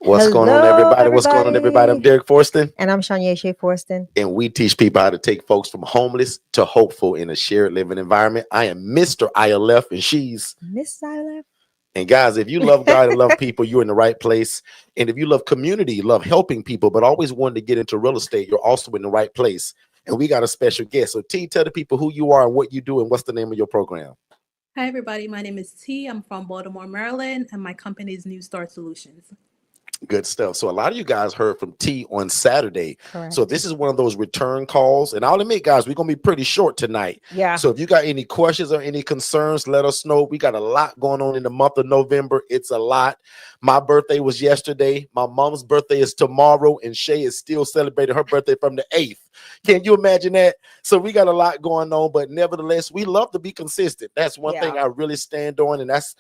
What's going on, Hello, everybody? What's going on, everybody? I'm everybody. Derrick Forston, And I'm Shay Forston. and we teach people how to take folks from homeless to hopeful in a shared living environment. I am Mr. ILF, and she's. Miss Silent. And guys, if you love God and love people, you're in the right place. And if you love community, love helping people, but always wanted to get into real estate, you're also in the right place. And we got a special guest. So, T, tell the people who you are and what you do and what's the name of your program. Hi, everybody. My name is T. I'm from Baltimore, Maryland, and my company is New Start Solutions. Good stuff. So a lot of you guys heard from T on Saturday. Correct. So this is one of those return calls. And I'll admit, guys, we're going to be pretty short tonight. Yeah. So if you got any questions or any concerns, let us know. We got a lot going on in the month of November. It's a lot. My birthday was yesterday. My mom's birthday is tomorrow. And Shay is still celebrating her birthday from the 8th. Can you imagine that? So we got a lot going on. But nevertheless, we love to be consistent. That's one thing I really stand on. And that's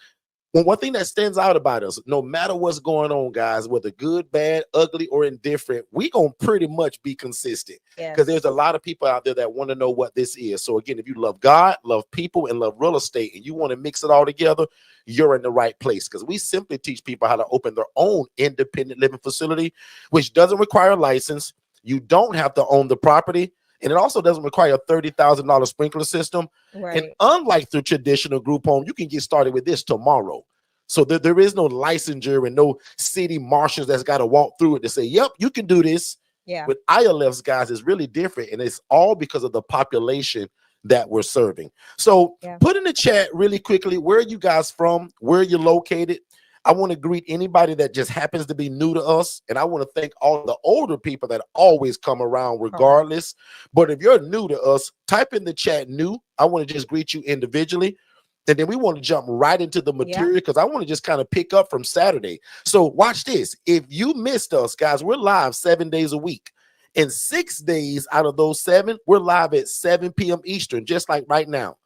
one thing that stands out about us, no matter what's going on, guys, whether good, bad, ugly, or indifferent, we gonna pretty much be consistent. Because there's a lot of people out there that want to know what this is. So again, if you love God, love people, and love real estate, and you want to mix it all together, you're in the right place. Because we simply teach people how to open their own independent living facility, which doesn't require a license. You don't have to own the property. And it also doesn't require a $30,000 sprinkler system. Right. And unlike the traditional group home, you can get started with this tomorrow. So there is no licensure and no city marshals that's got to walk through it to say, yep, you can do this. Yeah. With ILFs, guys, it's really different. And it's all because of the population that we're serving. So put in the chat really quickly, where are you guys from? Where are you located? I want to greet anybody that just happens to be new to us. And I want to thank all the older people that always come around regardless. But if you're new to us, type in the chat new. I want to just greet you individually. And then we want to jump right into the material because I want to just kind of pick up from Saturday. So watch this. If you missed us, guys, we're live 7 days a week. And 6 days out of those 7, we're live at 7 p.m. Eastern, just like right now.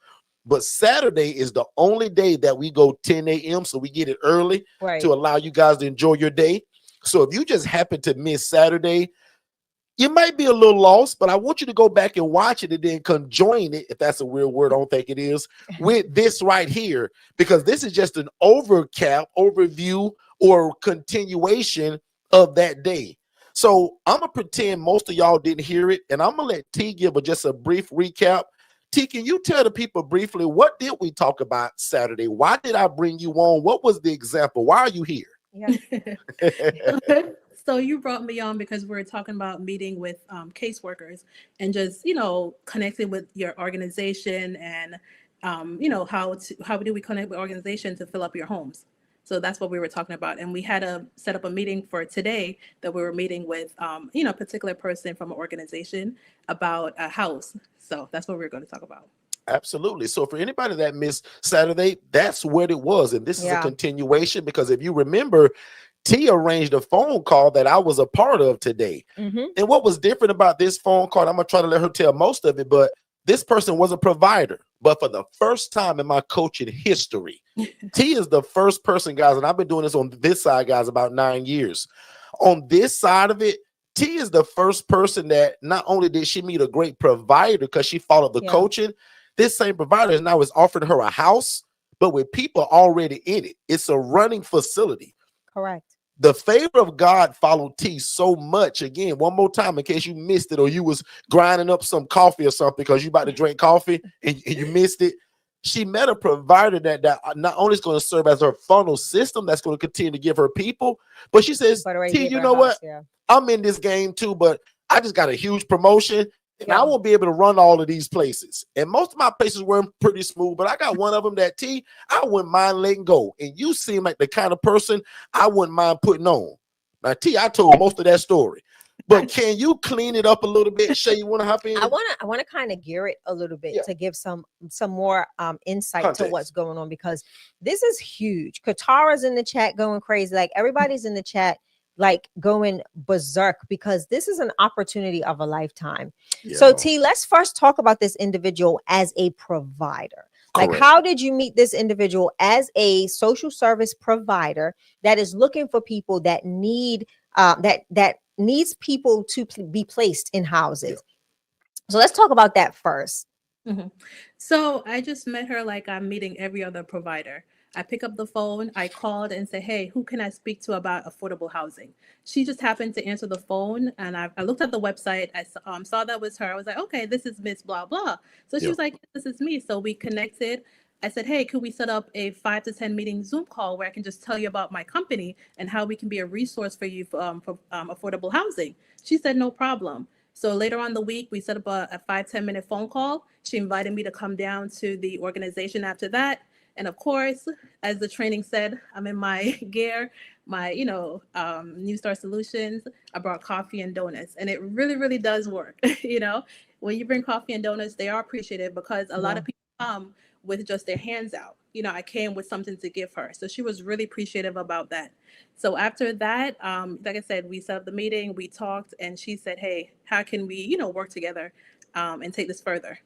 But Saturday is the only day that we go 10 a.m. So we get it early to allow you guys to enjoy your day. So if you just happen to miss Saturday, you might be a little lost, but I want you to go back and watch it and then conjoin it, if that's a weird word, I don't think it is, with this right here, because this is just an overview or continuation of that day. So I'm going to pretend most of y'all didn't hear it, and I'm going to let T give just a brief recap. T, can you tell the people briefly, what did we talk about Saturday? Why did I bring you on? What was the example? Why are you here? Yeah. So you brought me on because we're talking about meeting with caseworkers and just, connecting with your organization and, how do we connect with organization to fill up your homes? So that's what we were talking about. And we had to set up a meeting for today that we were meeting with, a particular person from an organization about a house. So that's what we're going to talk about. Absolutely. So for anybody that missed Saturday, that's what it was. And this is a continuation because if you remember, T arranged a phone call that I was a part of today. And what was different about this phone call, I'm going to try to let her tell most of it, but this person was a provider. But for the first time in my coaching history, T is the first person, guys, and I've been doing this on this side, guys, about 9 years. On this side of it, T is the first person that not only did she meet a great provider because she followed the coaching, this same provider now is offering her a house, but with people already in it. It's a running facility. Correct. The favor of God followed T so much. Again, one more time, in case you missed it or you was grinding up some coffee or something because you about to drink coffee and you missed it. She met a provider that not only is going to serve as her funnel system that's going to continue to give her people, but she says, T, you know what? I'm in this game too, but I just got a huge promotion. And I won't be able to run all of these places. And most of my places were pretty smooth, but I got one of them that T, I wouldn't mind letting go. And you seem like the kind of person I wouldn't mind putting on. Now, T, I told most of that story. But can you clean it up a little bit? Shay, you want to hop in? I want to kind of gear it a little bit to give some more insight to what's going on, because this is huge. Katara's in the chat going crazy. Like everybody's in the chat like going berserk because this is an opportunity of a lifetime. So T, let's first talk about this individual as a provider. Like, how did you meet this individual as a social service provider that is looking for people that need that needs people to be placed in houses? So let's talk about that first. Mhm. So I just met her like I'm meeting every other provider. I pick up the phone, I called and say, hey, who can I speak to about affordable housing? She just happened to answer the phone, and I looked at the website. I saw that was her. I was like, okay, this is Miss Blah Blah. So she Yeah. was like, this is me. So we connected. I said, hey, could we set up a 5 to 10 meeting Zoom call where I can just tell you about my company and how we can be a resource for you for affordable housing? She said, no problem. So later on the week, we set up a 5 to 10 minute phone call. She invited me to come down to the organization after that. And of course, as the training said, I'm in my gear, my, New Star Solutions. I brought coffee and donuts, and it really, really does work. When you bring coffee and donuts, they are appreciated because a lot Yeah. of people come with just their hands out. I came with something to give her. So she was really appreciative about that. So after that, like I said, we set up the meeting, we talked, and she said, hey, how can we, work together and take this further?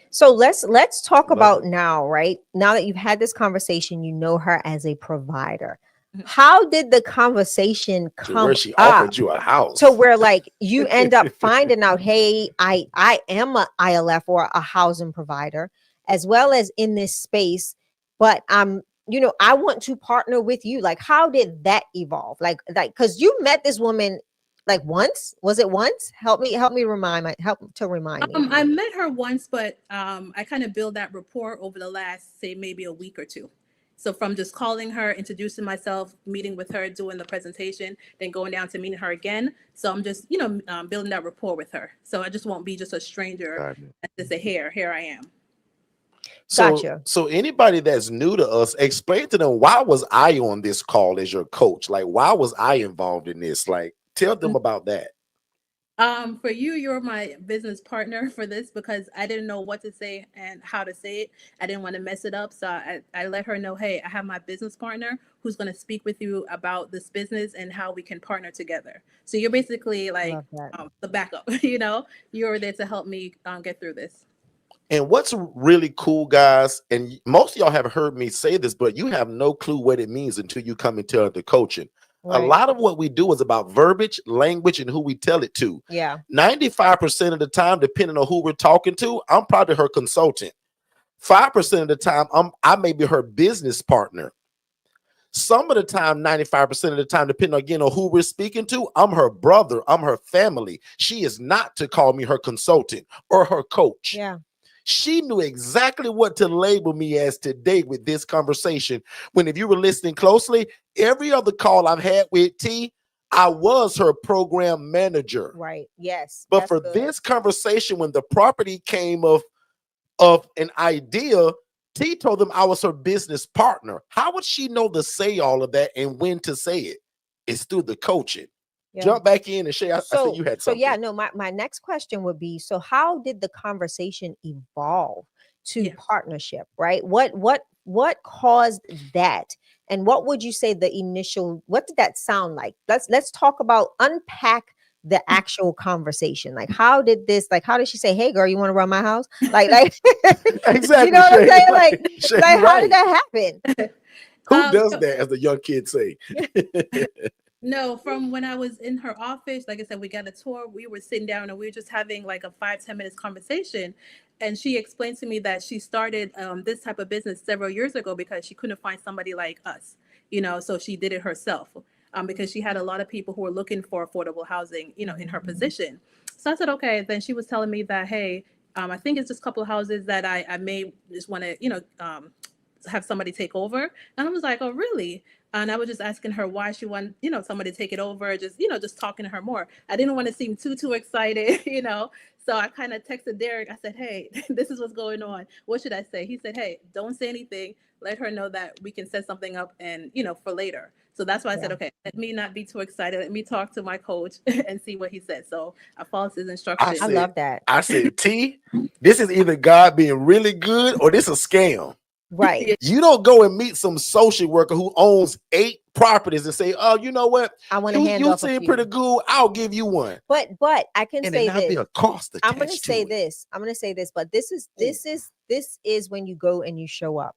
So let's talk Love about it. now, right? Now that you've had this conversation, you know her as a provider. Mhm. How did the conversation To where come she up offered you a to house. where like you end up finding out, hey, I am a ILF or a housing provider, as well as in this space, but I want to partner with you. Like, how did that evolve? Like, because you met this woman like once. Was it once? Help me remind me. I met her once, but I kind of built that rapport over the last, say, maybe a week or two. So from just calling her, introducing myself, meeting with her, doing the presentation, then going down to meeting her again. So I'm just, building that rapport with her. So I just won't be just a stranger Got it. and just say, here I am. So, Gotcha. so anybody that's new to us, explain to them, why was I on this call as your coach? Like, why was I involved in this? Like, tell them about that. For you, you're my business partner for this because I didn't know what to say and how to say it. I didn't want to mess it up. So I let her know, hey, I have my business partner who's going to speak with you about this business and how we can partner together. So you're basically like Love that. the backup, you're there to help me get through this. And what's really cool, guys, and most of y'all have heard me say this, but you have no clue what it means until you come into the coaching. A Right. lot of what we do is about verbiage, language, and who we tell it to. Yeah. 95% of the time, depending on who we're talking to, I'm probably her consultant. 5% of the time, I may be her business partner. Some of the time, 95% of the time, depending again on who we're speaking to, I'm her brother, I'm her family. She is not to call me her consultant or her coach. Yeah. She knew exactly what to label me as today with this conversation. When, if you were listening closely, every other call I've had with T, I was her program manager. Right. Yes. But That's for good. this conversation, when the property came of an idea, T told them I was her business partner. How would she know to say all of that and when to say it? It's through the coaching. Yeah. Jump back in and Shay, I said you had So yeah, something. no, my next question would be, so how did the conversation evolve to Yeah. partnership, right? What caused that? And what would you say what did that sound like? Let's talk about, unpack the actual conversation. Like, how did she say, hey girl, you want to run my house? Like you Exactly, know what I'm Shay. saying? Shay, Like you're how did right. that happen? Who does So that, as the young kids say? no, from when I was in her office, like I said, we got a tour. We were sitting down and we were just having like a 5 to 10 minutes conversation. And she explained to me that she started this type of business several years ago because she couldn't find somebody like us, so she did it herself because she had a lot of people who were looking for affordable housing, in her position. So I said, okay. Then she was telling me that, hey, I think it's just a couple of houses that I may just want to, have somebody take over. And I was like, oh, really? And I was just asking her why she wanted, somebody to take it over, just talking to her more. I didn't want to seem too excited, So I kind of texted Derrick. I said, hey, this is what's going on. What should I say? He said, hey, don't say anything. Let her know that we can set something up and, for later. So that's why I Yeah. said, okay, let me not be too excited. Let me talk to my coach and see what he said. So I followed his I instructions. I said, love that. I said, T, this is either God being really good or this a scam. Right. Yeah. You don't go and meet some social worker who owns 8 properties and say, oh, you know what? I want to hand You off a seem few. pretty good. I'll give you one. But I can And say it not be this. a cost I'm going to attached say to it. this. I'm going to say this, but this is when you go and you show up,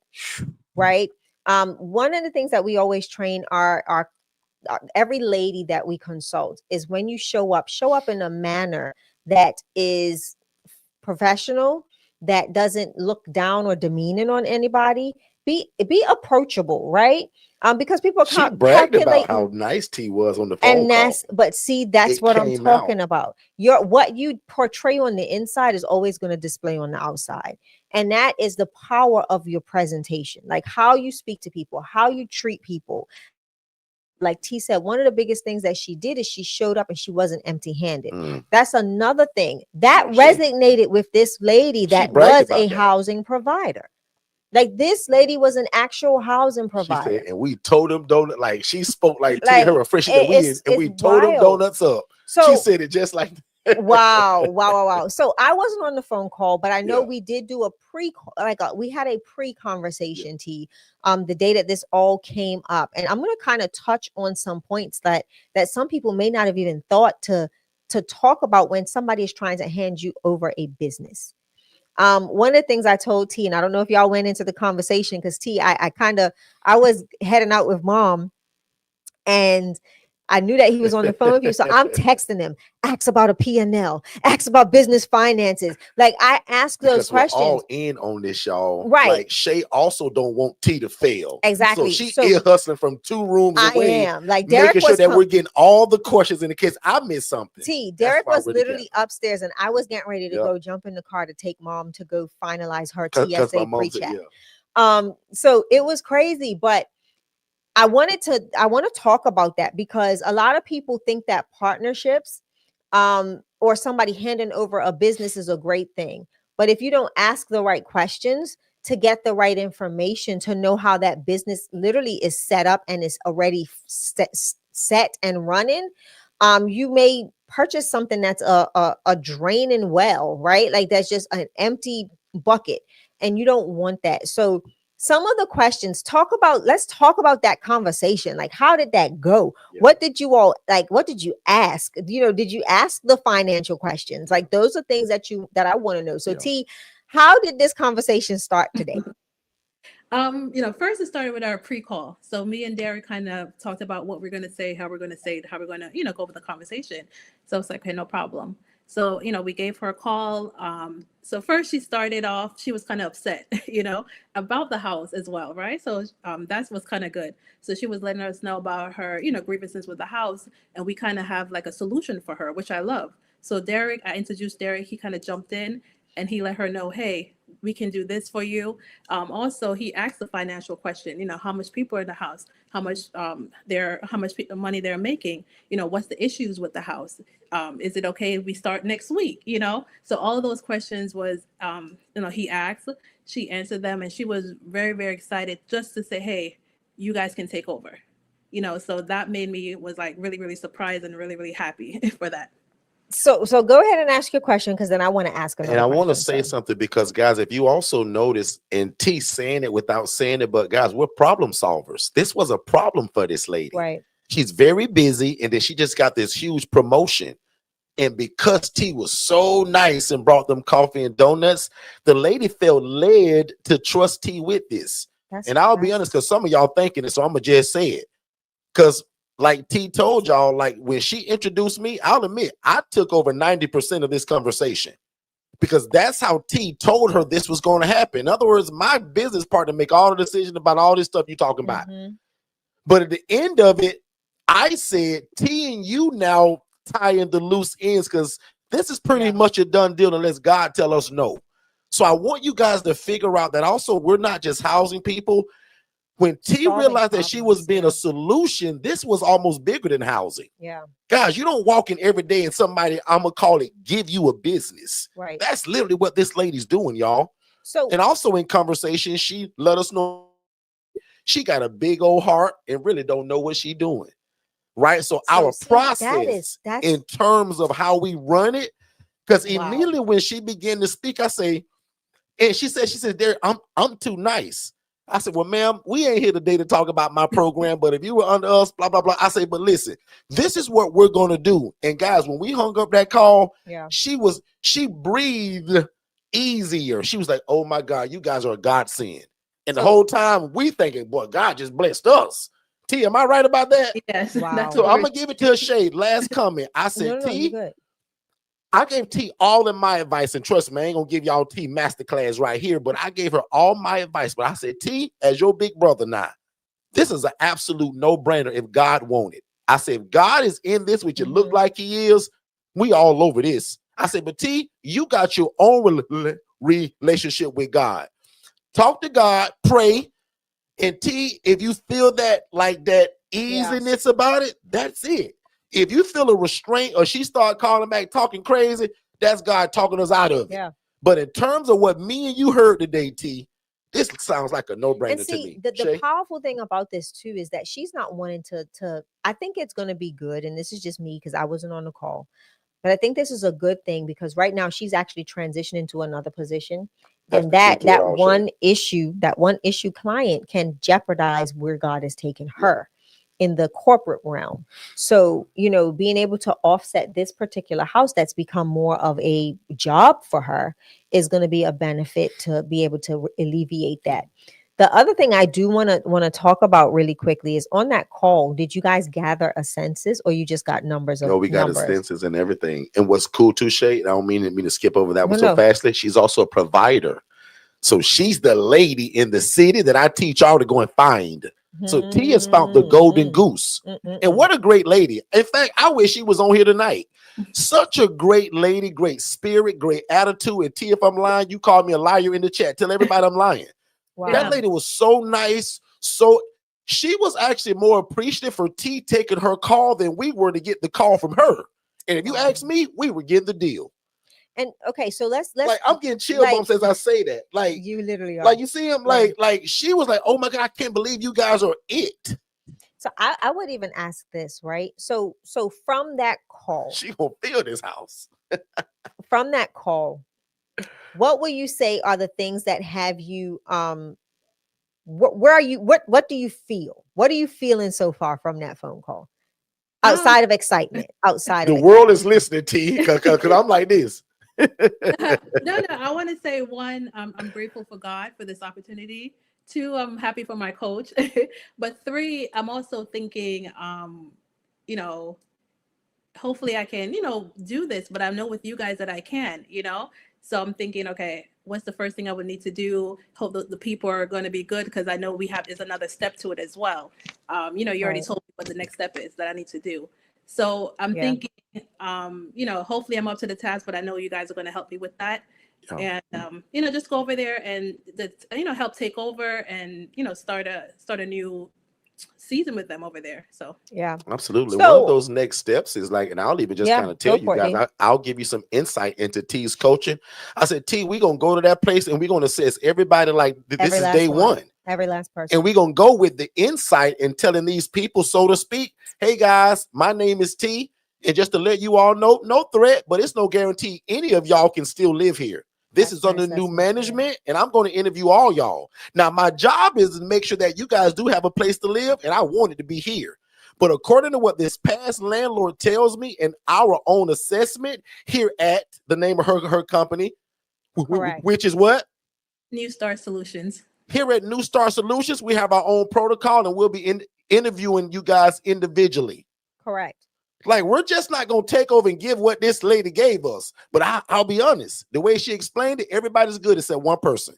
right? One of the things that we always train our every lady that we consult is, when you show up in a manner that is professional, that doesn't look down or demeaning on anybody. Be approachable, right? Because people she bragged about calculate how nice T was on the phone and that's call. but see, that's It what I'm came out. talking about. What you portray on the inside is always going to display on the outside, and that is the power of your presentation, like how you speak to people, how you treat people. Like T said, one of the biggest things that she did is she showed up and she wasn't empty-handed. That's another thing that resonated with this lady that was a housing provider. Like this lady was an actual housing provider. She said, and we told them donut, like she spoke like T, her refreshing and we told them donuts up. So she said it just like that. Wow. So I wasn't on the phone call, but I know we did do a we had a pre-conversation, T, the day that this all came up. And I'm going to kind of touch on some points that some people may not have even thought to talk about when somebody is trying to hand you over a business. One of the things I told T, and I don't know if y'all went into the conversation because T, I was heading out with mom and I knew that he was on the phone with you. So I'm texting him, ask about a P&L, ask about business finances. Like I ask those questions. We're all in on this, y'all. Right. Like Shay also don't want T to fail. Exactly. So she is hustling from 2 rooms away. I am. Like Derrick making sure that we're getting all the questions in the case I missed something. T, Derrick was literally upstairs and I was getting ready to go jump in the car to take mom to go finalize her TSA pre-check. So it was crazy, but I want to talk about that because a lot of people think that partnerships or somebody handing over a business is a great thing. But if you don't ask the right questions to get the right information, to know how that business literally is set up and is already set and running, you may purchase something that's a draining well, right? Like that's just an empty bucket and you don't want that. So some of the questions, let's talk about that conversation. Like, how did that go? Yeah. What did you all like? What did you ask? Did you ask the financial questions? Like, those are things that I want to know. So T, how did this conversation start today? First it started with our pre-call. So me and Derrick kind of talked about what we're going to say, how we're going to say it, how we're going to, go over the conversation. So it's like, okay, no problem. So, we gave her a call. So first she started off, she was kind of upset, about the house as well, right? So that was kind of good. So she was letting us know about her, grievances with the house. And we kind of have like a solution for her, which I love. So I introduced Derrick, he kind of jumped in and he let her know, hey, we can do this for you. Also, he asked the financial question, how much people are in the house, how much money they're making, what's the issues with the house? Is it okay if we start next week? So all of those questions was, he asked, she answered them, and she was very, very excited just to say, hey, you guys can take over, so that made me was like really, really surprised and really, really happy for that. So go ahead and ask your question because then I want to ask another question. And I want to say something because, guys, if you also notice, and T saying it without saying it, but guys, we're problem solvers. This was a problem for this lady. Right. She's very busy, and then she just got this huge promotion. And because T was so nice and brought them coffee and donuts, the lady felt led to trust T with this. I'll be honest, because some of y'all thinking it, so I'm going to just say it. Because like T told y'all, like when she introduced me, I'll admit I took over 90% of this conversation because that's how T told her this was going to happen. In other words, my business partner make all the decisions about all this stuff you're talking about. But at the end of it, I said, T and you now tie in the loose ends because this is pretty much a done deal unless God tell us no. So I want you guys to figure out that also we're not just housing people. When T realized that she was being a solution, this was almost bigger than housing. Yeah. Guys, you don't walk in every day and somebody, I'm going to call it, give you a business. Right. That's literally what this lady's doing, y'all. So, and also in conversation, she let us know she got a big old heart and really don't know what she's doing. Right. So our process in terms of how we run it, because immediately when she began to speak, I say, and she said, Derrick, I'm too nice. I said, well, ma'am, we ain't here today to talk about my program, but if you were under us, blah, blah, blah. I say, but listen, this is what we're going to do. And guys, when we hung up that call, she breathed easier. She was like, oh my God, you guys are a godsend. And the whole time we thinking, boy, God just blessed us. T, am I right about that? Yes. Wow. So I'm going to give it to a Shay. Last comment. I said, T, I gave T all of my advice, and trust me, I ain't gonna give y'all T masterclass right here, but I gave her all my advice. But I said, T, as your big brother now, this is an absolute no-brainer if God wanted. I said, if God is in this, which it look like he is, we all over this. I said, but T, you got your own relationship with God. Talk to God, pray, and T, if you feel that like that easiness about it, that's it. If you feel a restraint or she start calling back talking crazy, that's God talking us out of it. Yeah. But in terms of what me and you heard today, T, this sounds like a no-brainer to me. The powerful thing about this too is that she's not wanting to I think it's going to be good, and this is just me because I wasn't on the call, but I think this is a good thing because right now she's actually transitioning to another position. And that one issue client can jeopardize where God has taken her in the corporate realm. So, you know, being able to offset this particular house that's become more of a job for her is going to be a benefit to be able to alleviate that. The other thing I do want to talk about really quickly is on that call, did you guys gather a census or you just got numbers? No, we got a census and everything. And what's cool too, Shay, I don't mean to skip over that one so fastly. She's also a provider. So she's the lady in the city that I teach y'all to go and find. So T has found the golden goose. And what a great lady. In fact, I wish she was on here tonight. Such a great lady, great spirit, great attitude. And T, if I'm lying, you call me a liar in the chat. Tell everybody I'm lying. Wow. That lady was so nice. So she was actually more appreciative for T taking her call than we were to get the call from her. And if you ask me, we were getting the deal. And okay, so let's like I'm getting chill bumps as I say that. Like you literally are. Like you see him, like she was like, oh my God, I can't believe you guys are it. So I would even ask this, right? So from that call, she gonna feel this house. From that call, what will you say are the things that have you where are you, what do you feel? What are you feeling so far from that phone call? Outside of excitement, outside of the world is listening to you because I'm like this. No, I want to say one, I'm grateful for God for this opportunity. Two, I'm happy for my coach. But three, I'm also thinking, you know, hopefully I can, you know, do this, but I know with you guys that I can, you know. So I'm thinking, okay, what's the first thing I would need to do? Hope that the people are going to be good because I know there's another step to it as well. You know, you already told me what the next step is that I need to do. So I'm thinking, you know, hopefully I'm up to the task, but I know you guys are going to help me with that. And, you know, just go over there and, you know, help take over and, you know, start a new season with them over there. So yeah, absolutely. So, one of those next steps is like, and I'll even just kind of tell you guys, I'll give you some insight into T's coaching. I said, T, we're gonna go to that place and we're gonna assess everybody like this is day one. Every last person. And we're gonna go with the insight and telling these people, so to speak, hey guys, my name is T. And just to let you all know, no threat, but it's no guarantee any of y'all can still live here. This is under new management, and I'm going to interview all y'all. Now, my job is to make sure that you guys do have a place to live, and I want it to be here. But according to what this past landlord tells me and our own assessment here at the name of her company, which is what? New Star Solutions. Here at New Star Solutions, we have our own protocol, and we'll be interviewing you guys individually. Correct. Like, we're just not going to take over and give what this lady gave us. But I'll be honest, the way she explained it, everybody's good except one person.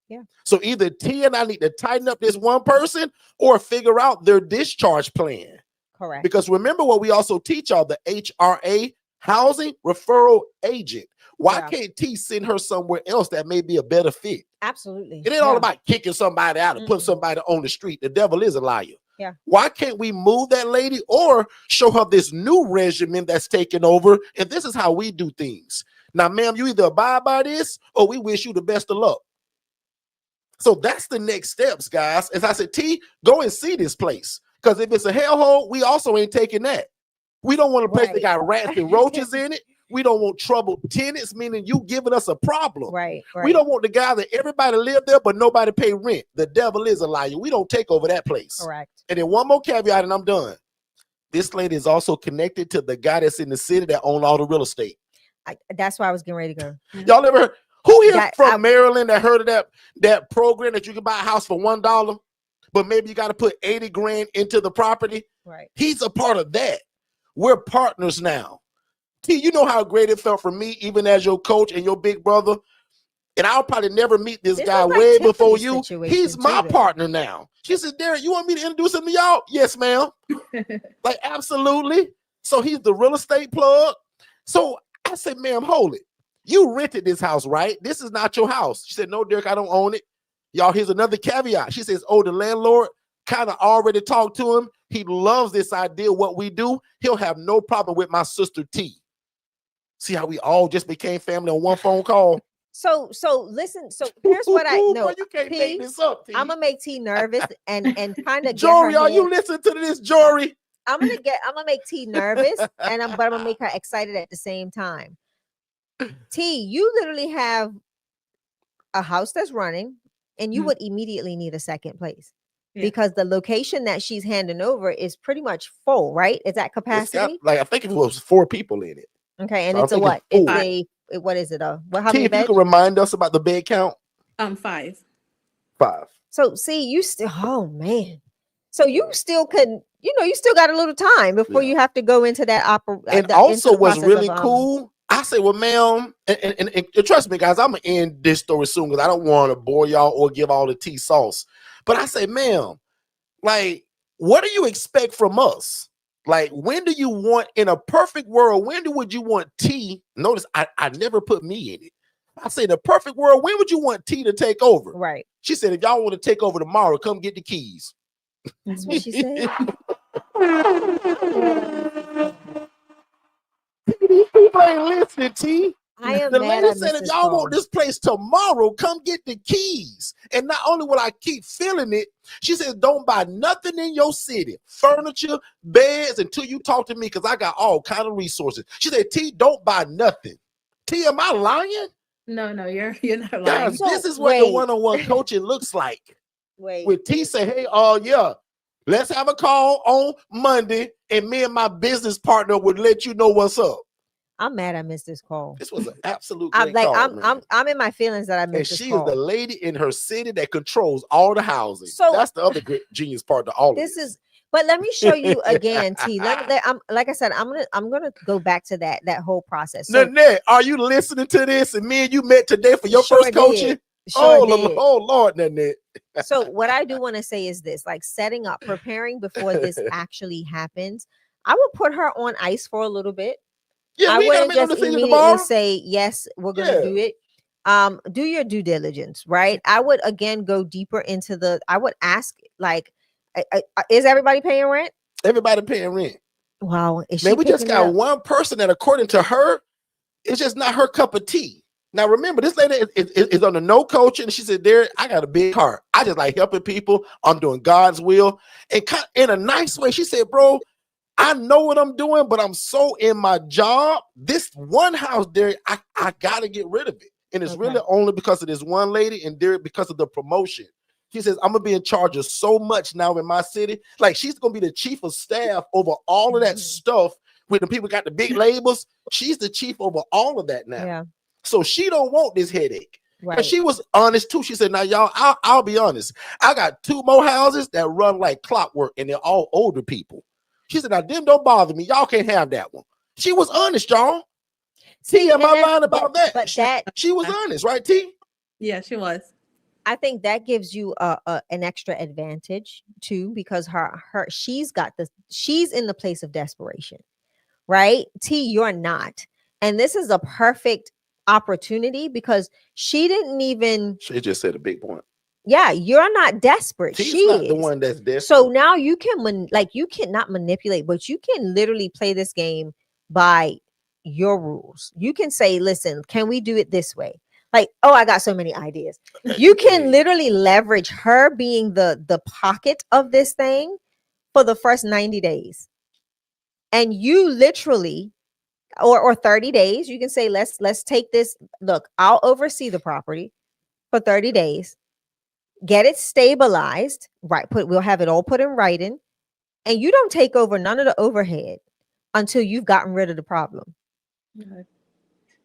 Yeah. So either T and I need to tighten up this one person or figure out their discharge plan. Correct. Because remember what we also teach y'all, the HRA, housing referral agent. Why can't T send her somewhere else that may be a better fit? Absolutely. It ain't all about kicking somebody out and putting somebody on the street. The devil is a liar. Yeah. Why can't we move that lady or show her this new regimen that's taken over? And this is how we do things. Now, ma'am, you either abide by this or we wish you the best of luck. So that's the next steps, guys. As I said, T, go and see this place. Because if it's a hellhole, we also ain't taking that. We don't want a place that got rats and roaches in it. We don't want troubled tenants, meaning you giving us a problem. Right. We don't want the guy that everybody live there, but nobody pay rent. The devil is a liar. We don't take over that place. Correct. And then one more caveat, and I'm done. This lady is also connected to the guy that's in the city that own all the real estate. That's why I was getting ready to go. Y'all ever heard? Who here from Maryland that heard of that program that you can buy a house for $1, but maybe you got to put 80 grand into the property? Right. He's a part of that. We're partners now. T, you know how great it felt for me, even as your coach and your big brother. And I'll probably never meet this guy like way Tiffany's before you. He's my too, partner now. She said, Derrick, you want me to introduce him to y'all? Yes, ma'am. Like, absolutely. So he's the real estate plug. So I said, ma'am, hold it. You rented this house, right? This is not your house. She said, no, Derrick, I don't own it. Y'all, here's another caveat. She says, oh, the landlord kind of already talked to him. He loves this idea, what we do. He'll have no problem with my sister T. See how we all just became family on one phone call? So listen. So here's what I know. You can't make this up, T. I'm gonna make T nervous and kind of Jory, are you listening to this, Jory? I'm gonna make T nervous, but I'm gonna make her excited at the same time. T, you literally have a house that's running, and you would immediately need a second place because the location that she's handing over is pretty much full, right? Is that capacity? I think it was 4 people in it. Okay, and so it's a what? It's what is it? How many if beds? You can remind us about the bed count. 5. 5. So see, you still, oh man. So you still could, you still got a little time before you have to go into that And also what's really cool, I say, well, ma'am, and trust me, guys, I'm gonna end this story soon because I don't want to bore y'all or give all the tea sauce. But I say, ma'am, like, what do you expect from us? Like, when do you want, in a perfect world, would you want T? Notice I never put me in it. I say, in a perfect world, when would you want T to take over? Right. She said, if y'all want to take over tomorrow, come get the keys. That's what she said. These people ain't listening, T. The lady said, if y'all want this place tomorrow, come get the keys. And not only will I keep feeling it, she says, don't buy nothing in your city, furniture, beds, until you talk to me, because I got all kind of resources. She said, T, don't buy nothing. T, am I lying? No, you're not lying. Guys, this is what the one-on-one coaching looks like. With T say, hey, yeah, let's have a call on Monday, and me and my business partner would let you know what's up. I'm mad I missed this call. This was an absolute great call. I'm in my feelings that I missed this call. And she is the lady in her city that controls all the housing. So that's the other genius part to all of this. But let me show you again, T. Like I said, I'm gonna go back to that whole process. So, Nanette, are you listening to this? And me and you met today for your first coaching? Oh Lord, Nanette. So what I do want to say is this: like setting up, preparing before this actually happens. I would put her on ice for a little bit. Yeah, I wouldn't just immediately say yes, we're gonna do it. Do your due diligence, right? I would again go deeper into I would ask, like, is everybody paying rent? Everybody paying rent. Wow. Man, we just got one person that, according to her, it's just not her cup of tea. Now, remember, this lady is on the no coaching. She said, Derrick, I got a big heart. I just like helping people. I'm doing God's will. And in a nice way, she said, bro, I know what I'm doing, but I'm so in my job. This one house, Derrick, I got to get rid of it. And it's really only because of this one lady, and Derrick, because of the promotion. She says, I'm going to be in charge of so much now in my city. Like, she's going to be the chief of staff over all of that stuff. When the people got the big labels, she's the chief over all of that now. Yeah. So she don't want this headache. Right. And she was honest too. She said, now y'all, I'll be honest. I got 2 more houses that run like clockwork, and they're all older people. She said, now them don't bother me. Y'all can't have that one. She was honest, y'all. See, am I lying about that? But she was honest, right, T? Yeah, she was. I think that gives you an extra advantage too, because she's in the place of desperation, right? T, you're not. And this is a perfect opportunity because she just said a big point. Yeah, you're not desperate. She's not the one that's desperate. So now you cannot manipulate, but you can literally play this game by your rules. You can say, listen, can we do it this way? Like, oh, I got so many ideas. You can literally leverage her being the pocket of this thing for the first 90 days. And you literally, or 30 days, you can say, let's take this. Look, I'll oversee the property for 30 days. Get it stabilized, right? We'll have it all put in writing, and you don't take over none of the overhead until you've gotten rid of the problem.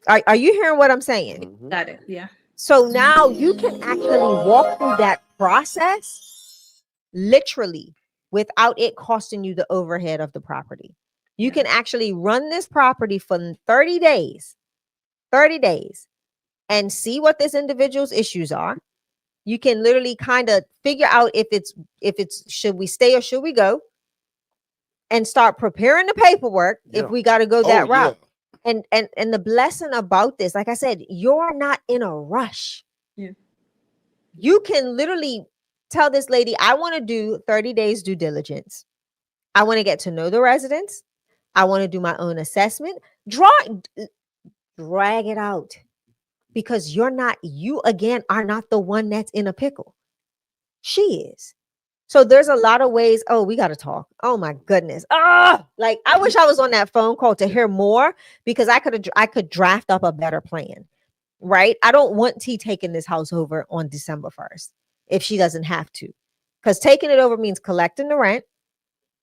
Are you hearing what I'm saying? Got it. Yeah. So now you can actually walk through that process literally without it costing you the overhead of the property. You can actually run this property for 30 days, 30 days, and see what this individual's issues are. You can literally kind of figure out if it's should we stay or should we go, and start preparing the paperwork if we got to go that route. And the blessing about this, like I said, you're not in a rush. Yeah. You can literally tell this lady, I want to do 30 days due diligence. I want to get to know the residents. I want to do my own assessment. Drag it out, because you again are not the one that's in a pickle. She is. So there's a lot of ways. Oh, we got to talk. Oh my goodness. Like I wish I was on that phone call to hear more, because I could draft up a better plan. Right? I don't want T taking this house over on December 1st if she doesn't have to. Because taking it over means collecting the rent,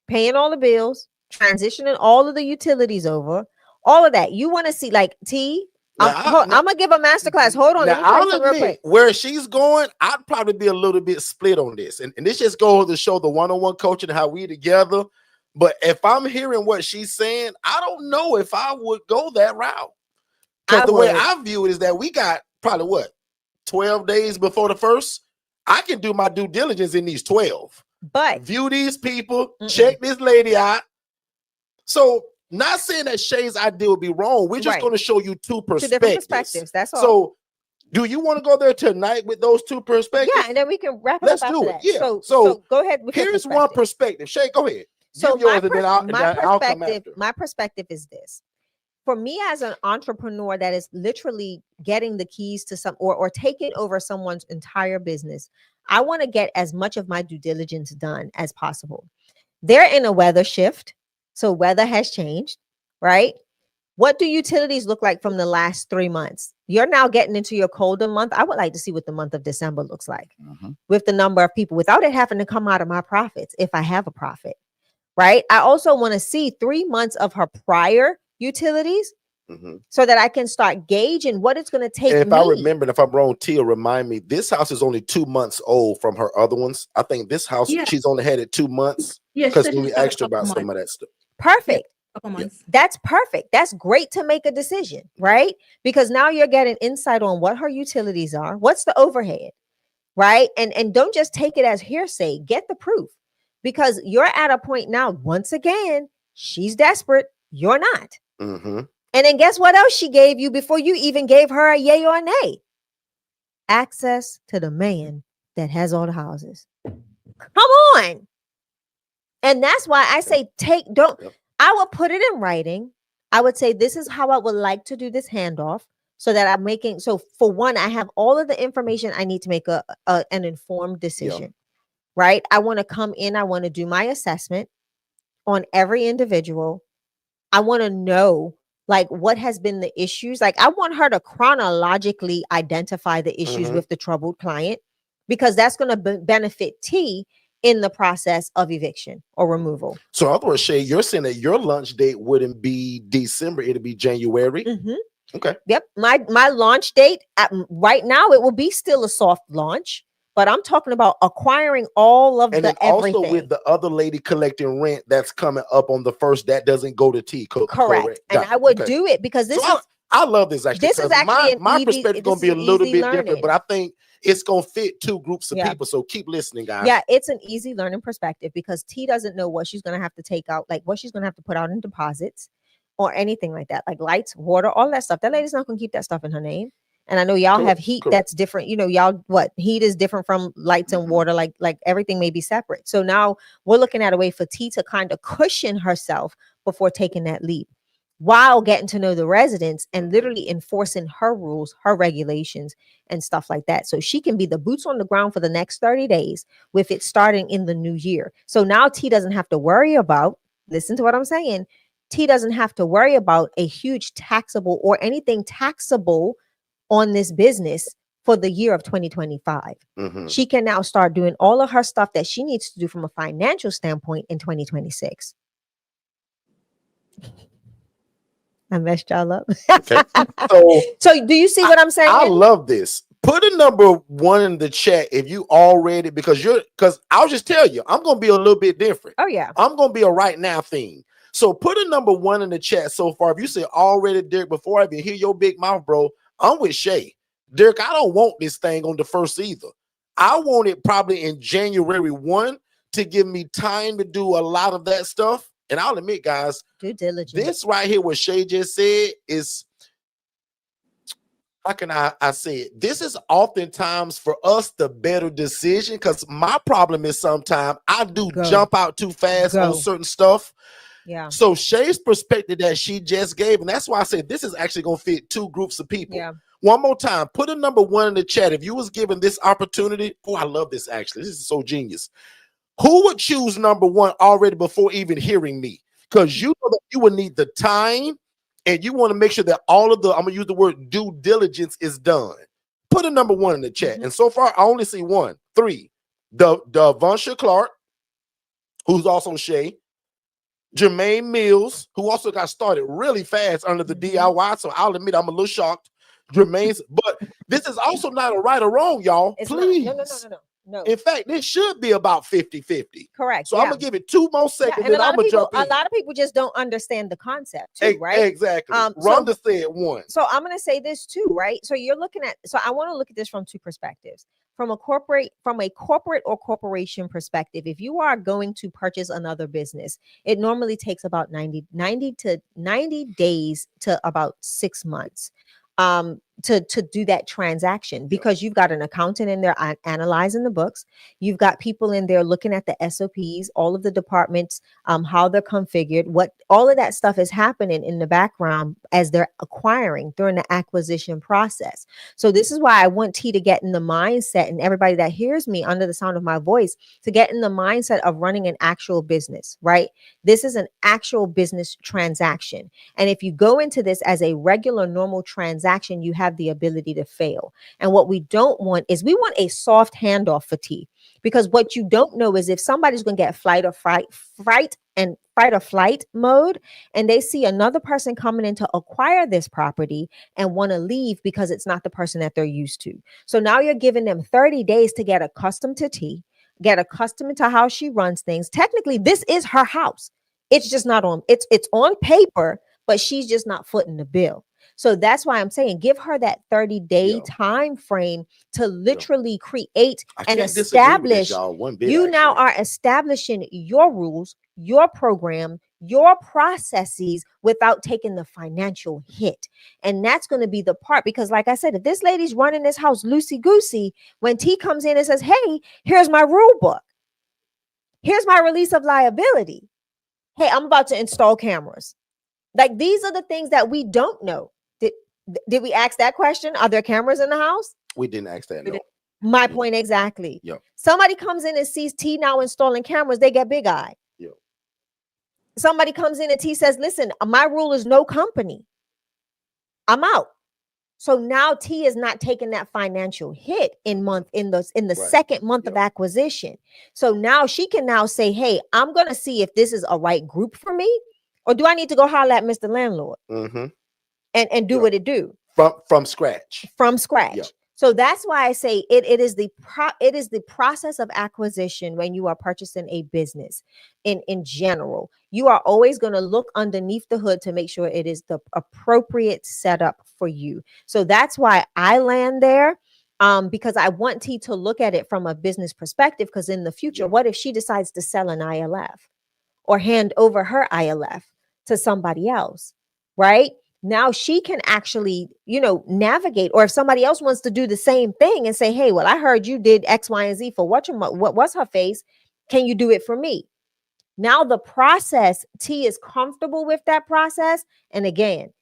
paying all the bills, transitioning all of the utilities over, all of that. You want to see, like, T, I'm gonna give a masterclass. Hold on. Now, I'll admit, where she's going, I'd probably be a little bit split on this. And this just goes to show the one-on-one coaching, how we together. But if I'm hearing what she's saying, I don't know if I would go that route. Because the way I view it is that we got probably 12 days before the first. I can do my due diligence in these 12. But view these people, check this lady out. So, not saying that Shay's idea would be wrong. We're just going to show you two different perspectives. That's all. So, do you want to go there tonight with those two perspectives? Yeah, and then we can wrap it up. Let's do it. Yeah. So go ahead. With here's one perspective. Shay, go ahead. So my perspective is this. For me as an entrepreneur that is literally getting the keys to some or taking over someone's entire business, I want to get as much of my due diligence done as possible. They're in a weather shift. So weather has changed, right? What do utilities look like from the last 3 months? You're now getting into your colder month. I would like to see what the month of December looks like with the number of people without it having to come out of my profits if I have a profit, right? I also want to see 3 months of her prior utilities so that I can start gauging what it's going to take. And if I remember, and if I'm wrong, Tia, remind me, this house is only 2 months old from her other ones. I think this house, she's only had it 2 months because we asked her about some of that stuff. Perfect. That's perfect. That's great to make a decision, right? Because now you're getting insight on what her utilities are. What's the overhead, right? And don't just take it as hearsay. Get the proof, because you're at a point now, once again, she's desperate. You're not. And then guess what else she gave you before you even gave her a yay or nay? Access to the man that has all the houses. Come on. And that's why I say I would put it in writing. I would say, this is how I would like to do this handoff, so that so for one, I have all of the information I need to make an informed decision, right? I want to come in. I want to do my assessment on every individual. I want to know, like, what has been the issues. Like, I want her to chronologically identify the issues with the troubled client, because that's going to benefit T in the process of eviction or removal. So, in other words, Shay, you're saying that your launch date wouldn't be December, it'll be January. Okay. Yep. My launch date right now, it will be still a soft launch, but I'm talking about acquiring all of everything. Also with the other lady collecting rent that's coming up on the first, that doesn't go to T. Correct. And I would do it because I love this actually. This is actually my perspective is going to be a little bit different, but I think it's going to fit two groups of people. So keep listening, guys. Yeah, it's an easy learning perspective, because T doesn't know what she's going to have to take out, like what she's going to have to put out in deposits or anything like that, like lights, water, all that stuff. That lady's not going to keep that stuff in her name. And I know y'all have heat that's different. You know, y'all, heat is different from lights and water, like everything may be separate. So now we're looking at a way for T to kind of cushion herself before taking that leap, while getting to know the residents and literally enforcing her rules, her regulations, and stuff like that. So she can be the boots on the ground for the next 30 days with it starting in the new year. So now T doesn't have to worry about, listen to what I'm saying, T doesn't have to worry about a huge taxable or anything taxable on this business for the year of 2025. She can now start doing all of her stuff that she needs to do from a financial standpoint in 2026. I messed y'all up. Okay. So do you see what I'm saying? I love this. Put a number 1 in the chat if you already, because I'll just tell you, I'm gonna be a little bit different. Oh yeah, I'm gonna be a right now thing. So put a number 1 in the chat so far. If you say already, Derrick, before I even hear your big mouth, bro, I'm with Shay. Derrick, I don't want this thing on the first either. I want it probably in January 1 to give me time to do a lot of that stuff. And I'll admit, guys, due diligence. This right here, what Shay just said, is, how can I say it? This is oftentimes for us the better decision, because my problem is sometimes I do jump out too fast on certain stuff. Yeah. So Shay's perspective that she just gave, and that's why I said this is actually going to fit 2 groups of people. Yeah. One more time, put a number 1 in the chat. If you was given this opportunity, oh, I love this actually. This is so genius. Who would choose number 1 already before even hearing me? Because you know that you would need the time, and you want to make sure that all of the, I'm going to use the word due diligence, is done. Put a number 1 in the chat. And so far, I only see 1, 3. Devonsha Clark, who's also Shay. Jermaine Mills, who also got started really fast under the DIY. So I'll admit I'm a little shocked. Jermaine's, but this is also not a right or wrong, y'all. It's Please. No. In fact, this should be about 50-50. Correct. So I'm gonna give it 2 more seconds, and then I'm gonna jump in. A lot of people just don't understand the concept too, right? Exactly. Rhonda said 1. So I'm gonna say this too, right? So you're looking at, so I want to look at this from 2 perspectives. From a corporate or corporation perspective, if you are going to purchase another business, it normally takes about 90 days to about 6 months. To do that transaction, because you've got an accountant in there analyzing the books. You've got people in there looking at the SOPs, all of the departments, how they're configured, what all of that stuff is happening in the background as they're acquiring during the acquisition process. So this is why I want T to get in the mindset, and everybody that hears me under the sound of my voice, to get in the mindset of running an actual business, right? This is an actual business transaction. And if you go into this as a regular, normal transaction, you have the ability to fail. And what we don't want is, we want a soft handoff for T, because what you don't know is if somebody's going to get fight or flight mode, and they see another person coming in to acquire this property and want to leave because it's not the person that they're used to. So now you're giving them 30 days to get accustomed to T, get accustomed to how she runs things. Technically, this is her house. It's just not on, it's on paper, but she's just not footing the bill. So that's why I'm saying, give her that 30-day time frame to literally create and establish. You now are establishing your rules, your program, your processes without taking the financial hit. And that's going to be the part, because like I said, if this lady's running this house loosey-goosey, when T comes in and says, hey, here's my rule book, here's my release of liability, hey, I'm about to install cameras. Like, these are the things that we don't know. Did we ask that question? Are there cameras in the house? We didn't ask that. No. My point exactly. Yep. Somebody comes in and sees T now installing cameras, they get big-eyed. Yep. Somebody comes in and T says, listen, my rule is no company. I'm out. So now T is not taking that financial hit in the second month of acquisition. So now she can now say, hey, I'm going to see if this is a right group for me, or do I need to go holler at Mr. Landlord? Mm-hmm. And do what it do from scratch. Yep. So that's why I say it is the process of acquisition when you are purchasing a business. In general, you are always going to look underneath the hood to make sure it is the appropriate setup for you. So that's why I land there, because I want T to look at it from a business perspective. Because in the future, what if she decides to sell an ILF or hand over her ILF to somebody else, right? Now she can actually, navigate. Or if somebody else wants to do the same thing and say, hey, well, I heard you did X, Y, and Z for what's her face. Can you do it for me? Now the process, T is comfortable with that process. And again,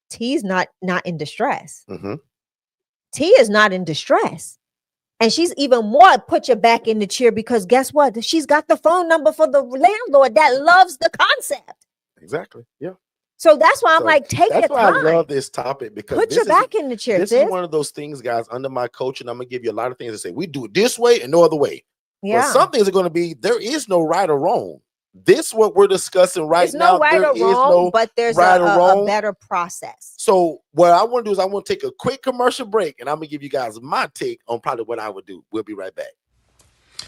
T's not in distress. Mm-hmm. T is not in distress. And she's even more put you back in the chair, because guess what? She's got the phone number for the landlord that loves the concept. Exactly. Yeah. So that's why I'm like, take your time. That's why I love this topic, because put your back in the chair. This is one of those things, guys, under my coaching. I'm going to give you a lot of things to say. We do it this way and no other way. Yeah. But some things are going to be, there is no right or wrong. this what we're discussing right there's no now. right There or is wrong, no but there's right or wrong. a better process. So what I want to do is I want to take a quick commercial break, and I'm gonna give you guys my take on probably what I would do. We'll be right back.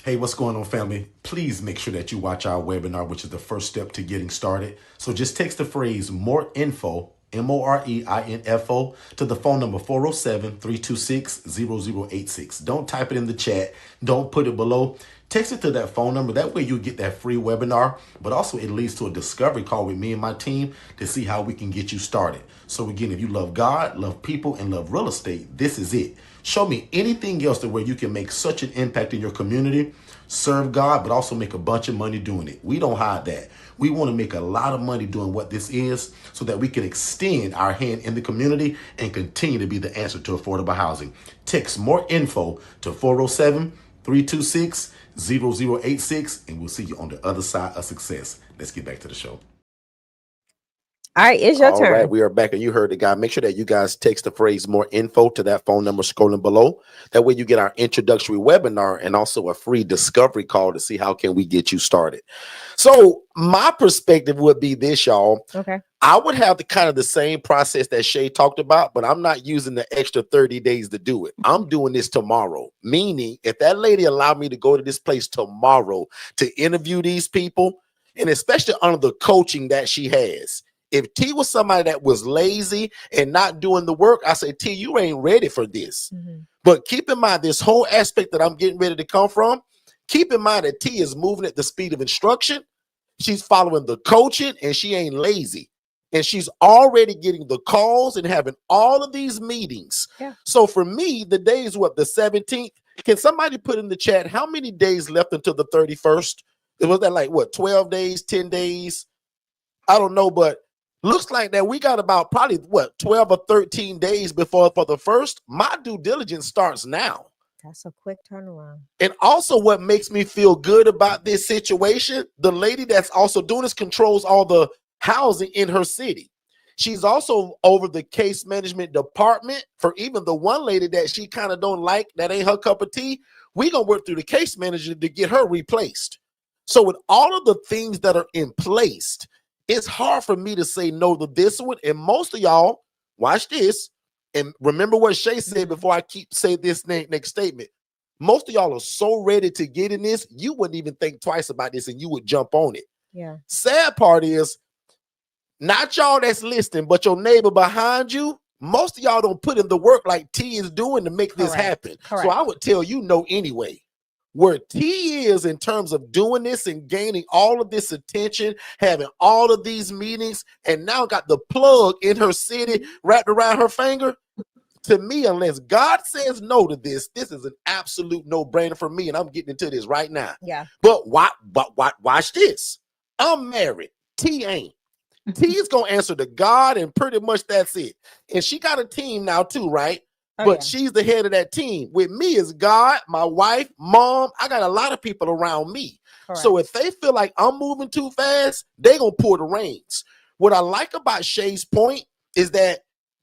Hey, what's going on, family? Please make sure that you watch our webinar, which is the first step to getting started. So just text the phrase more info, MOREINFO, to the phone number 407-326-0086. Don't type it in the chat. Don't put it below. Text it to that phone number. That way you get that free webinar, but also it leads to a discovery call with me and my team to see how we can get you started. So again, if you love God, love people, and love real estate, this is it. Show me anything else to where you can make such an impact in your community, serve God, but also make a bunch of money doing it. We don't hide that. We want to make a lot of money doing what this is so that we can extend our hand in the community and continue to be the answer to affordable housing. Text more info to 407-326-0086, and we'll see you on the other side of success. Let's get back to the show. All right, it's your turn. All right, we are back, and you heard the guy. Make sure that you guys text the phrase more info to that phone number scrolling below. That way you get our introductory webinar and also a free discovery call to see how can we get you started. So my perspective would be this, y'all. Okay. I would have the kind of the same process that Shay talked about, but I'm not using the extra 30 days to do it. I'm doing this tomorrow. Meaning, if that lady allowed me to go to this place tomorrow to interview these people, and especially under the coaching that she has, if T was somebody that was lazy and not doing the work, I say, T, you ain't ready for this. Mm-hmm. But keep in mind, this whole aspect that I'm getting ready to come from, keep in mind that T is moving at the speed of instruction. She's following the coaching, and she ain't lazy. And she's already getting the calls and having all of these meetings. Yeah. So for me, the day is what, the 17th? Can somebody put in the chat how many days left until the 31st? It was that like what, 12 days, 10 days? I don't know, but looks like that we got about probably what, 12 or 13 days before for the first. My due diligence starts now. That's a quick turnaround. And also what makes me feel good about this situation, the lady that's also doing this controls all the housing in her city. She's also over the case management department for even the one lady that she kind of don't like, that ain't her cup of tea. We're going to work through the case manager to get her replaced. So with all of the things that are in place, it's hard for me to say no to this one. And most of y'all, watch this, and remember what Shay said before I say this next statement. Most of y'all are so ready to get in this, you wouldn't even think twice about this and you would jump on it. Yeah. Sad part is, not y'all that's listening, but your neighbor behind you, most of y'all don't put in the work like T is doing to make this happen. Correct. So I would tell you no anyway. Where T is in terms of doing this and gaining all of this attention, having all of these meetings, and now got the plug in her city wrapped around her finger. To me, unless God says no to this, this is an absolute no-brainer for me, and I'm getting into this right now. Yeah. But watch this. I'm married. T ain't. T is gonna answer to God, and pretty much that's it. And she got a team now too, right? But she's the head of that team. With me is God, my wife, mom. I got a lot of people around me. Correct. So if they feel like I'm moving too fast, they gonna pull the reins. What I like about Shay's point is that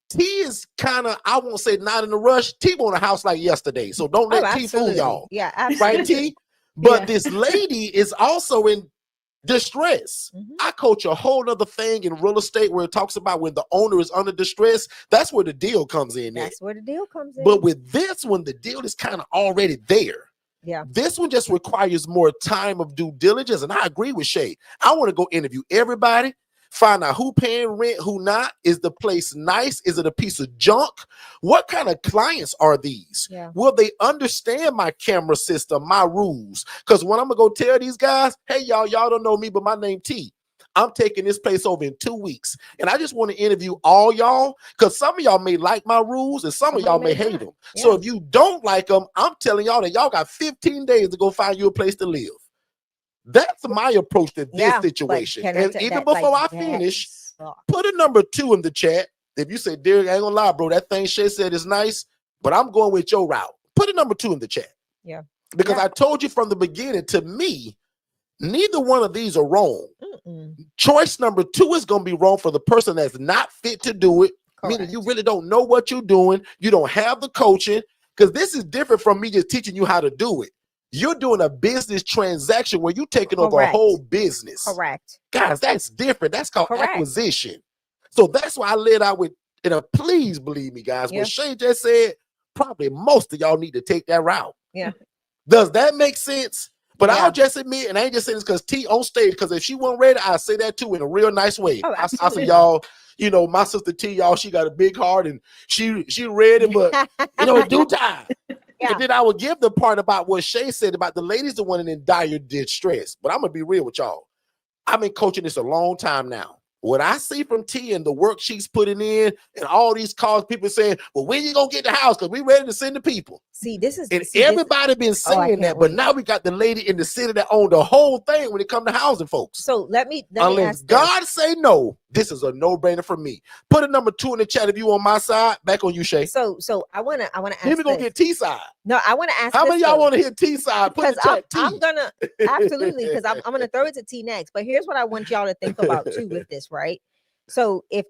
T is kind of, I won't say not in a rush. T want a house like yesterday. So don't let T fool y'all. Yeah, absolutely. Right, T? But this lady is also in distress. Mm-hmm. I coach a whole other thing in real estate where it talks about when the owner is under distress. That's where the deal comes in. That's where the deal comes in. But with this one, the deal is kind of already there. Yeah. This one just requires more time of due diligence. And I agree with Shay. I want to go interview everybody, find out who paying rent, who not. Is the place nice? Is it a piece of junk? What kind of clients are these? Yeah. Will they understand my camera system, my rules? Because when I'm going to go tell these guys, hey, y'all don't know me, but my name T. I'm taking this place over in 2 weeks. And I just want to interview all y'all because some of y'all may like my rules and some of y'all may hate them. Yeah. So if you don't like them, I'm telling y'all that y'all got 15 days to go find you a place to live. That's my approach to this situation. And even before I finish, put a number 2 in the chat. If you say, Derrick, I ain't gonna lie, bro, that thing Shay said is nice, but I'm going with your route. Put a number 2 in the chat. Yeah. Because I told you from the beginning, to me, neither one of these are wrong. Choice number 2 is going to be wrong for the person that's not fit to do it. Correct. Meaning you really don't know what you're doing. You don't have the coaching, because this is different from me just teaching you how to do it. You're doing a business transaction where you're taking over a whole business. Correct. Guys, that's different. That's called acquisition. So that's why I laid out with, please believe me, guys. What Shay just said, probably most of y'all need to take that route. Yeah. Does that make sense? But I'll just admit, and I ain't just saying this because T on stage, because if she wasn't ready, I'll say that too in a real nice way. Oh, I say, y'all, my sister T, y'all, she got a big heart and she ready, but in due time. And then I would give the part about what Shay said about the ladies the one in dire distress. But I'm gonna be real with y'all. I've been coaching this a long time now. What I see from T and the work she's putting in and all these calls, people saying, well, when you gonna get the house? Because we ready to send the people. See, this is everybody been saying that, but now we got the lady in the city that owned the whole thing when it comes to housing folks. So let me unless God say no, this is a no-brainer for me. Put a number 2 in the chat if you on my side. Back on you, Shay. So I wanna ask. Then we gonna get T side. No, I want to ask. How many y'all want to hear T side? Because I'm gonna absolutely, because I'm gonna throw it to T next. But here's what I want y'all to think about too with this, right? So if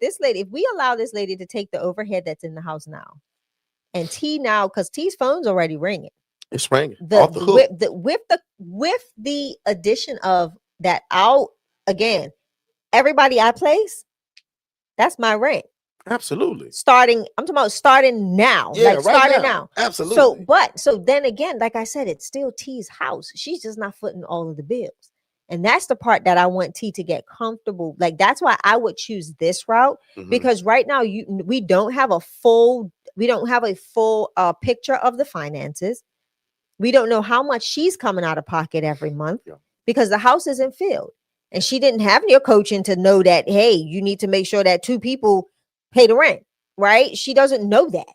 we allow this lady to take the overhead that's in the house now, and T now, because T's phone's already ringing. It's ringing. Off the hook. With the addition of that out again, everybody I place, that's my rent. Absolutely. I'm talking about starting now. Yeah, starting now. Absolutely. So then again, like I said, it's still T's house. She's just not footing all of the bills. And that's the part that I want T to get comfortable. Like, that's why I would choose this route, because right now we don't have a full picture of the finances. We don't know how much she's coming out of pocket every month because the house isn't filled. And she didn't have your coaching to know that, hey, you need to make sure that 2 people pay the rent, right? She doesn't know that.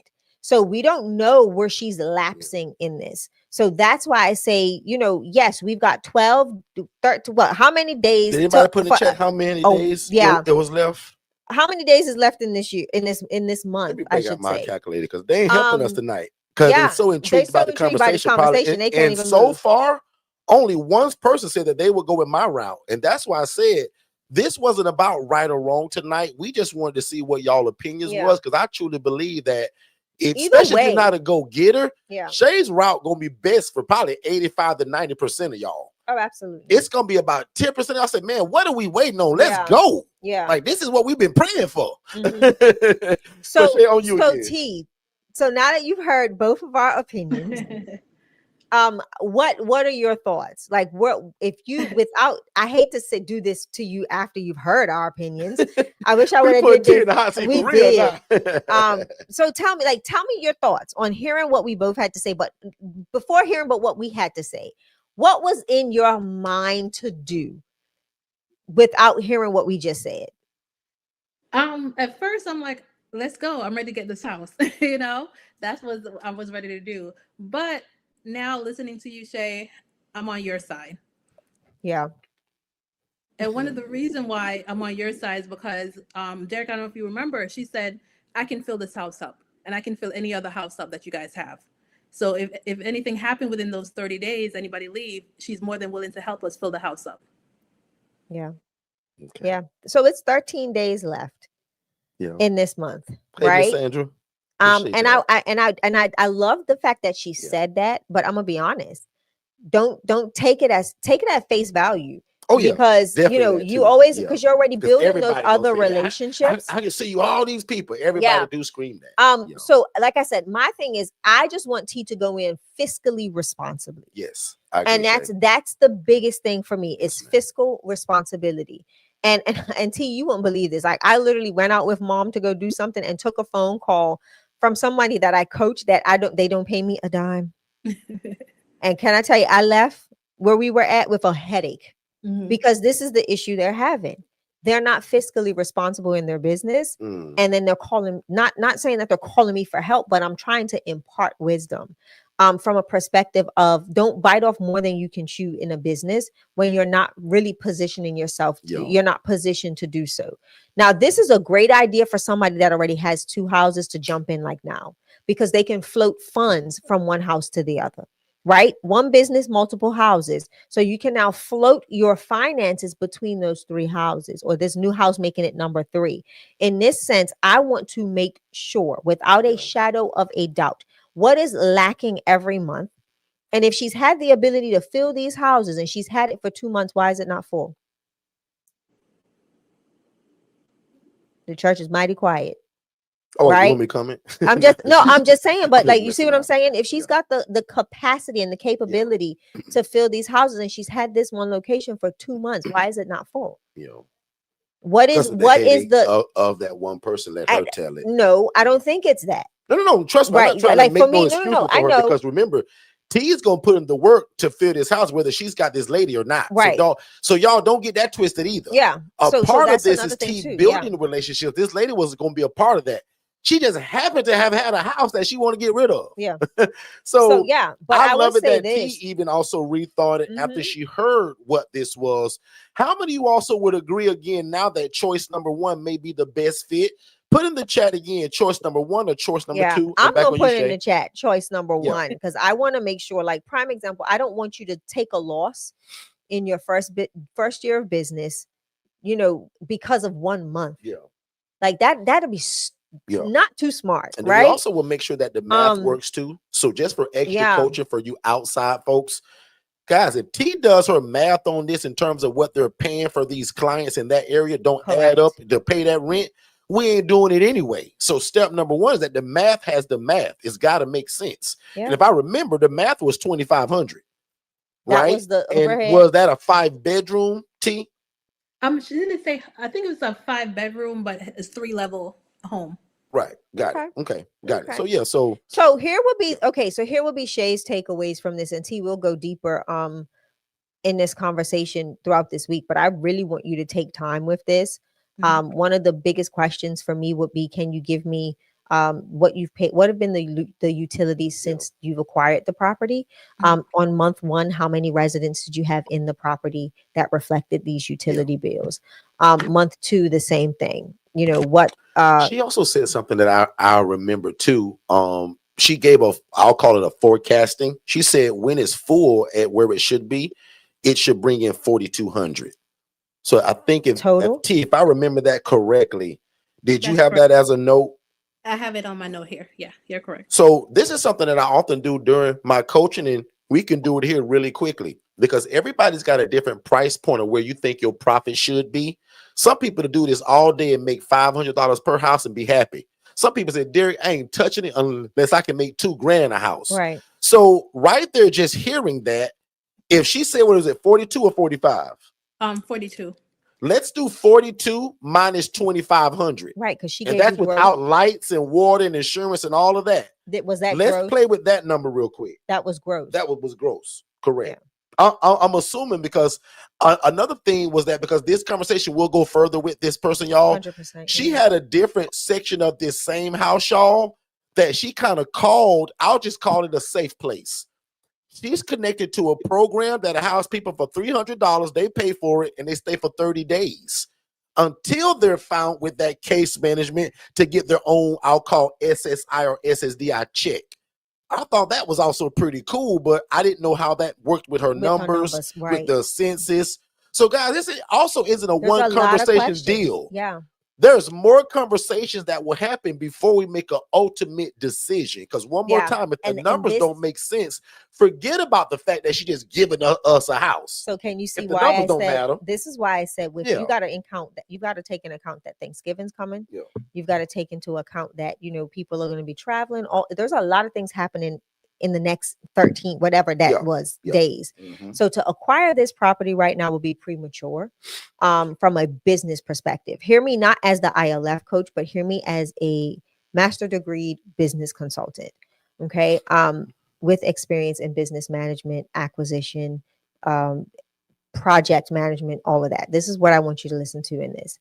So we don't know where she's lapsing in this. So that's why I say, yes, we've got 12, 13, how many days? Did anybody put in the chat how many days it was left? How many days is left in this year, in this month? I should say. Calculator, because they ain't helping us tonight. Because they're so intrigued by the conversation. They can't even so move. far, only one person said that they would go with my route. And that's why I said this wasn't about right or wrong tonight. We just wanted to see what y'all opinions was, because I truly believe that especially if you're not a go-getter, Shay's route gonna be best for probably 85 to 90% of y'all. Oh, absolutely. It's gonna be about 10%. I said, man, what are we waiting on? Let's go. Yeah. Like, this is what we've been praying for. So T. So now that you've heard both of our opinions, what are your thoughts? Like, what if you I hate to do this to you after you've heard our opinions. I wish I would have did this. We did. So tell me your thoughts on hearing what we both had to say, but before hearing about what we had to say, what was in your mind to do without hearing what we just said? At first I'm like, let's go. I'm ready to get this house. That's what I was ready to do. But now listening to you, Shay, I'm on your side. Yeah. And one of the reasons why I'm on your side is because Derrick, I don't know if you remember, she said, I can fill this house up and I can fill any other house up that you guys have. So if anything happened within those 30 days, anybody leave, she's more than willing to help us fill the house up. Yeah. Okay. Yeah. So it's 13 days left in this month, right? Sandra. And I love the fact that she said that, but I'm gonna be honest. Don't take it at face value. Oh yeah, because you always, because you're already building those other relationships. I can see you, all these people. Everybody do scream that. So like I said, my thing is, I just want T to go in fiscally responsibly. Yes, and that's the biggest thing for me is fiscal responsibility. And T, you won't believe this. Like, I literally went out with Mom to go do something and took a phone call from somebody that I coach that they don't pay me a dime. And can I tell you, I left where we were at with a headache. Because this is the issue they're having. They're not fiscally responsible in their business. And then they're calling, not saying that they're calling me for help, but I'm trying to impart wisdom from a perspective of don't bite off more than you can chew in a business when you're not really positioning yourself. You're not positioned to do so. Now, this is a great idea for somebody that already has 2 houses to jump in like now, because they can float funds from one house to the other. Right? One business, multiple houses. So you can now float your finances between those 3 houses, or this new house making it number 3. In this sense, I want to make sure without a shadow of a doubt what is lacking every month. And if she's had the ability to fill these houses and she's had it for 2 months, why is it not full? The church is mighty quiet. Oh, right? you want me to comment? I'm just saying, but like, you see what I'm saying? If she's got the capacity and the capability to fill these houses and she's had this one location for 2 months, why is it not full? What is the of that one person? Let her tell it. No, I don't think it's that. No. Trust me, I'm not trying to make no excuses for her, because remember, T is gonna put in the work to fill this house, whether she's got this lady or not. Right. So y'all don't get that twisted either. Yeah. Part of this is T building the relationship. This lady was gonna be a part of that. She just happened to have had a house that she want to get rid of. Yeah. so yeah, but I love it that T even also rethought it after she heard what this was. How many of you also would agree again now that choice number one may be the best fit? Put in the chat again, choice number one or choice number two. I'm gonna put in the chat choice number one, because I want to make sure, like, prime example, I don't want you to take a loss in your first year of business, because of 1 month. Yeah. Like that'd be not too smart, and right? We also will make sure that the math works too. So just for extra coaching for you outside folks, guys, if T does her math on this in terms of what they're paying for these clients in that area, don't add up to pay that rent, we ain't doing it anyway. So step number one is that the math has the math. It's got to make sense. Yeah. And if I remember, the math was $2,500, right? Was the overhead. And was that a 5-bedroom, T? She didn't say. I think it was a 5-bedroom, but it's 3-level home. Right. Got it. Okay. Got it. So yeah. So here will be So here will be Shay's takeaways from this, and T will go deeper in this conversation throughout this week. But I really want you to take time with this. One of the biggest questions for me would be, can you give me what you've paid? What have been the utilities since you've acquired the property? On month one, how many residents did you have in the property that reflected these utility bills? Month two, the same thing. What? She also said something that I remember too. She gave I'll call it a forecasting. She said when it's full at where it should be, it should bring in 4,200. So I think if I remember that correctly, did you have that as a note? I have it on my note here. Yeah, you're correct. So this is something that I often do during my coaching, and we can do it here really quickly because everybody's got a different price point of where you think your profit should be. Some people to do this all day and make $500 per house and be happy. Some people say, Derrick, I ain't touching it unless I can make $2,000 a house. Right. So right there, just hearing that, if she said, what is it, 42 or 45? 42. Let's do 42 minus 2,500. Right, because and that's without lights and water and insurance and all of that. Was that Let's gross? play with that number real quick. That was gross. That was gross. Correct. Yeah. I'm assuming because another thing was that because this conversation will go further with this person, y'all. 100%. She had a different section of this same house, y'all, that she kind of called. I'll just call it a safe place. She's connected to a program that allows people for $300. They pay for it and they stay for 30 days until they're found with that case management to get their own, I'll call SSI or SSDI check. I thought that was also pretty cool, but I didn't know how that worked with her numbers, with the census. So guys, this also isn't a one conversation deal. Yeah. There's more conversations that will happen before we make an ultimate decision. Because one more time, if the numbers don't make sense, forget about the fact that she just giving us a house. So can you see why I said this is why I said you got to take into account that Thanksgiving's coming. Yeah. You've got to take into account that people are going to be traveling. There's a lot of things happening in the next 13 whatever that was days. So to acquire this property right now will be premature from a business perspective. Hear me not as the ILF coach, but hear me as a master degree business consultant, okay, with experience in business management, acquisition, project management, all of that. This is what I want you to listen to in this.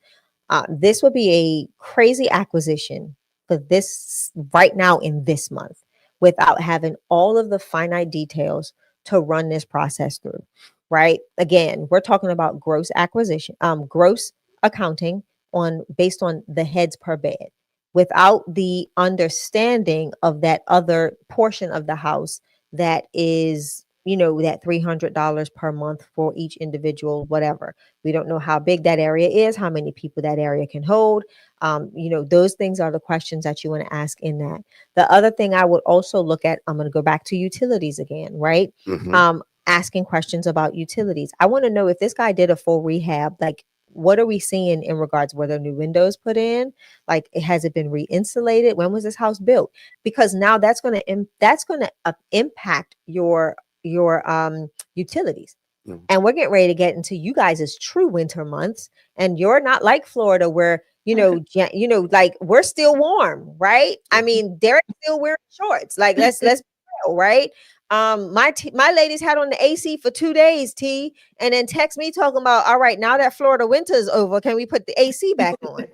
This would be a crazy acquisition for this right now in this month, without having all of the finite details to run this process through, right? Again, we're talking about gross acquisition, gross accounting based on the heads per bed, without the understanding of that other portion of the house that is that $300 per month for each individual, whatever. We don't know how big that area is, how many people that area can hold. Those things are the questions that you want to ask in that. The other thing I would also look at, I'm going to go back to utilities again, right? Asking questions about utilities. I want to know if this guy did a full rehab, like, what are we seeing in regards, were there new windows put in? Like, has it been re-insulated? When was this house built? Because now that's going to impact your utilities. And we're getting ready to get into you guys' true winter months, and you're not like Florida where like we're still warm, right? I mean, Derrick's still wearing shorts. Like, let's be real, right? My ladies had on the AC for 2 days, and then text me talking about, all right, now that Florida winter is over, can we put the AC back on?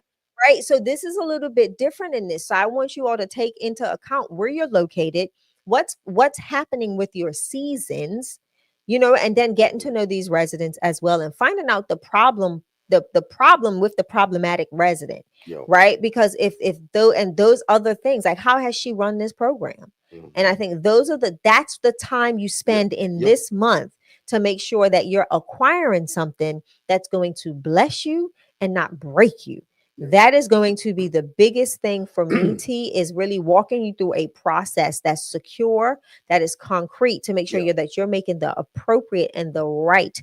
Right. So this is a little bit different in this. So I want you all to take into account where you're located, what's happening with your seasons, and then getting to know these residents as well, and finding out the problem, the problem with the problematic resident. Right. Because if those other things, like, how has she run this program? And I think that's the time you spend in this month to make sure that you're acquiring something that's going to bless you and not break you. That is going to be the biggest thing for me, T, is really walking you through a process that's secure, that is concrete, to make sure that you're making the appropriate and the right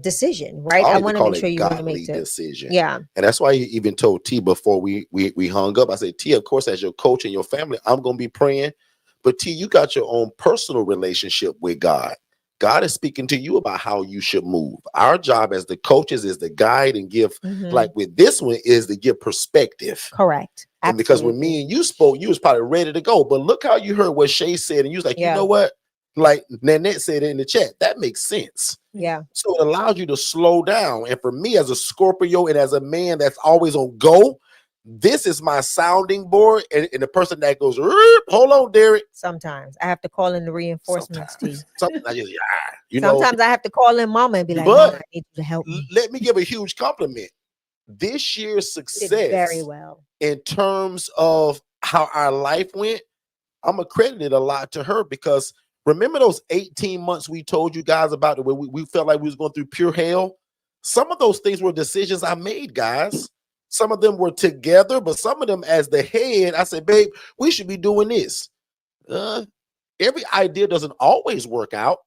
decision, right? I want to make sure you want to make the decision. Yeah. And that's why you even told T before we hung up, I said, T, of course, as your coach and your family, I'm going to be praying. But T, you got your own personal relationship with God. God is speaking to you about how you should move. Our job as the coaches is to guide and give, like with this one, is to give perspective. Correct. And because when me and you spoke, you was probably ready to go. But look how you heard what Shay said. And you was like, you know what? Like Nanette said in the chat, that makes sense. Yeah. So it allows you to slow down. And for me as a Scorpio and as a man that's always on go, this is my sounding board, and the person that goes, hold on, Derrick. Sometimes I have to call in the reinforcements. Sometimes I just, sometimes I have to call in mama and be like, Mama, I need you to help me. Let me give a huge compliment. This year's success, did very well in terms of how our life went, I'm accredited a lot to her, because remember those 18 months we told you guys about, where we felt like we was going through pure hell? Some of those things were decisions I made, guys. Some of them were together, but some of them as the head, I said, babe, we should be doing this. Every idea doesn't always work out.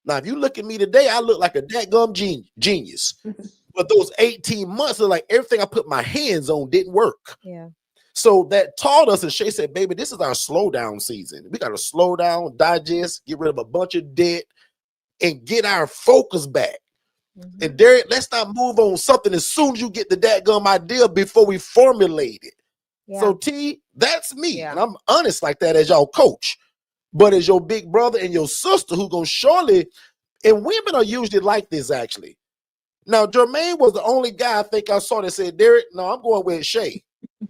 Now, if you look at me today, I look like a dadgum genius. But those 18 months are like everything I put my hands on didn't work. Yeah. So that taught us, and Shay said, baby, this is our slow down season. We got to slow down, digest, get rid of a bunch of debt, and get our focus back. And Derrick, let's not move on something as soon as you get the dadgum idea before we formulate it. Yeah. So T, that's me. And I'm honest like that as y'all coach. But as your big brother and your sister who gonna surely, and women are usually like this actually. Now, Jermaine was the only guy I think I saw that said, Derrick, no, I'm going with Shay.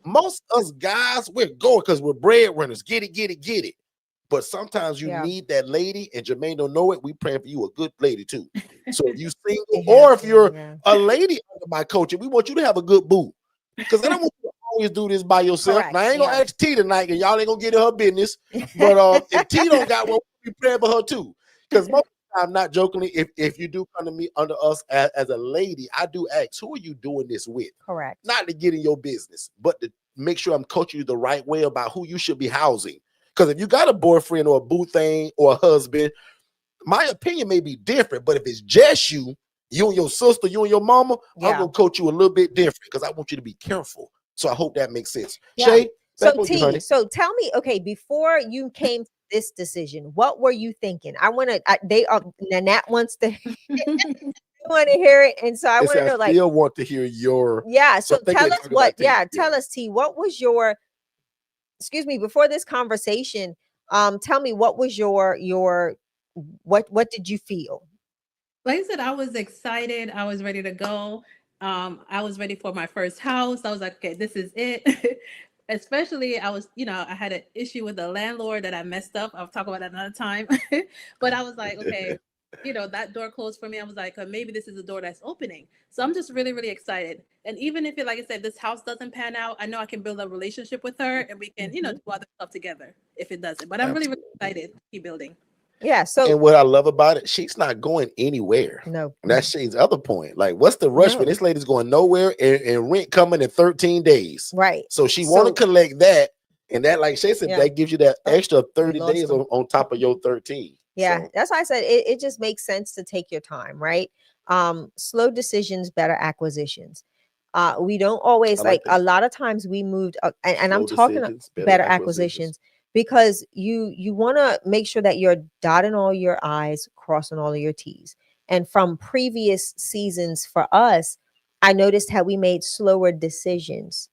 Most us guys, we're going because we're breadwinners. Get it, get it, get it. But sometimes you need that lady, and Jermaine don't know it. We praying for you, a good lady too. So if you single, or if you're a lady under my coaching, we want you to have a good boo. Because I don't want you to always do this by yourself. Correct. Now I ain't gonna ask T tonight, and y'all ain't gonna get in her business. But if T don't got one, we praying for her too. Because most of the time, not jokingly, if you do come to me under us as a lady, I do ask, who are you doing this with? Correct. Not to get in your business, but to make sure I'm coaching you the right way about who you should be housing. Because if you got a boyfriend or a boo thing or a husband, my opinion may be different. But if it's just you and your sister, you and your mama, I'm going to coach you a little bit different because I want you to be careful. So I hope that makes sense. Yeah. Shay, so T, so tell me, okay, before you came to this decision, what were you thinking? I want to, Nanette wants to want to hear it. And so I want to know, like, still want to hear your, so tell us what, tell us, T, what was your, excuse me, before this conversation, tell me what was your what did you feel? Like I said, I was excited. I was ready to go. I was ready for my first house. I was like, okay, this is it. Especially I was, I had an issue with the landlord that I messed up. I'll talk about that another time. But I was like, okay, that door closed for me. I was like, maybe this is a door that's opening. So I'm just really, really excited. And even if like I said, this house doesn't pan out, I know I can build a relationship with her and we can, do other stuff together if it doesn't. But I'm really, really excited to keep building. Yeah. So, and what I love about it, she's not going anywhere. No. And that's Shay's other point. Like, what's the rush when this lady's going nowhere and rent coming in 13 days? Right. So she want to collect that. And that, like Shay said, Yeah. that gives you that extra 30 days on top of your 13. Yeah, so that's why I said it just makes sense to take your time, right? Slow decisions, better acquisitions. We don't always like a lot of times we moved and I'm talking better acquisitions because you want to make sure that you're dotting all your I's, crossing all of your T's. And from previous seasons for us, I noticed how we made slower decisions.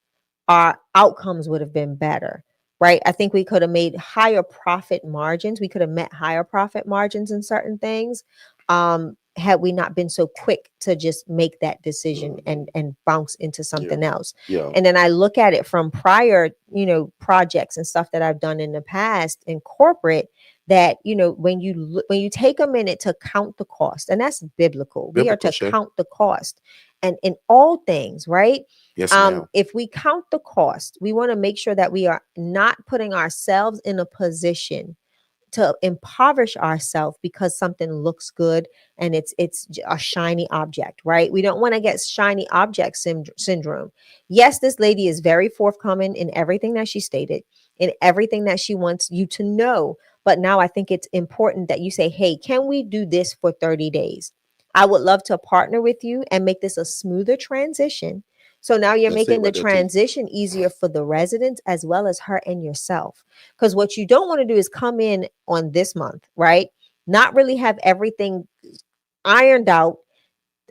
Our outcomes would have been better, right? I think we could have made higher profit margins. We could have met higher profit margins in certain things. Had we not been so quick to just make that decision and bounce into something else. Yeah. And then I look at it from prior, projects and stuff that I've done in the past in corporate that, when you take a minute to count the cost, and that's biblical. We are to count the cost. And in all things, right? Yes, ma'am. If we count the cost, we want to make sure that we are not putting ourselves in a position to impoverish ourselves because something looks good and it's a shiny object, right? We don't want to get shiny object syndrome. Yes, this lady is very forthcoming in everything that she stated, in everything that she wants you to know. But now I think it's important that you say, hey, can we do this for 30 days? I would love to partner with you and make this a smoother transition. So now you're making the transition easier for the residents as well as her and yourself. Because what you don't want to do is come in on this month, right? Not really have everything ironed out.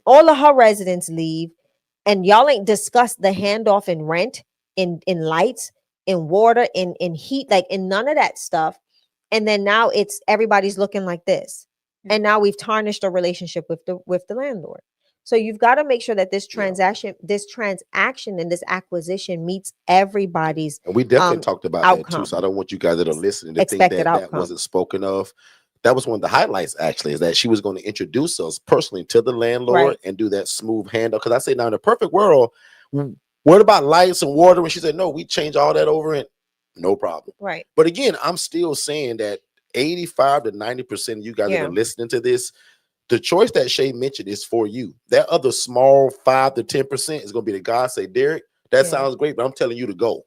All of her residents leave and y'all ain't discussed the handoff in rent, in lights, in water, in heat, like in none of that stuff. And then now it's everybody's looking like this. And now we've tarnished a relationship with the landlord. So you've got to make sure that this transaction and this acquisition meets everybody's and we definitely talked about outcome. that too. So I don't want you guys that are listening to think that wasn't spoken of. That was one of the highlights, actually, is that she was going to introduce us personally to the landlord and do that smooth handoff. Because I say now in a perfect world, what about lights and water? And she said, no, we change all that over and no problem. Right. But again, I'm still saying that 85 to 90% of you guys that are listening to this, the choice that Shay mentioned is for you. That other small 5 to 10% is going to be the God say, Derrick, that sounds great, but I'm telling you to go.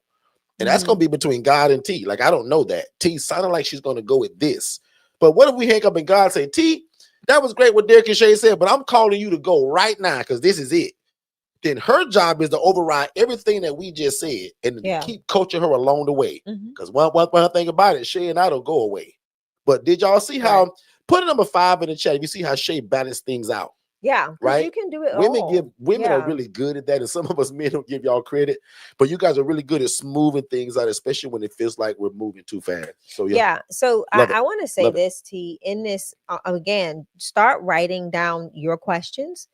And that's going to be between God and T. Like, I don't know that. T sounded like she's going to go with this. But what if we hang up and God say, T, that was great what Derrick and Shay said, but I'm calling you to go right now because this is it. Then her job is to override everything that we just said and keep coaching her along the way. Because one thing about it, Shay and I don't go away. But did y'all see how, put number 5 in the chat, you see how Shay balanced things out? Yeah, right. You can do it. Women are really good at that, and some of us men don't give y'all credit. But you guys are really good at smoothing things out, especially when it feels like we're moving too fast. So So I want to say this, T. In this again, start writing down your questions,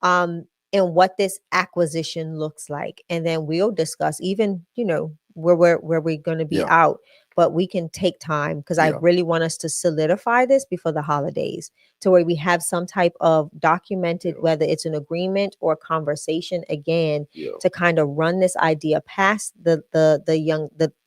and what this acquisition looks like, and then we'll discuss even where we're going to be out. But we can take time because I really want us to solidify this before the holidays to where we have some type of documented, whether it's an agreement or a conversation again, to kind of run this idea past the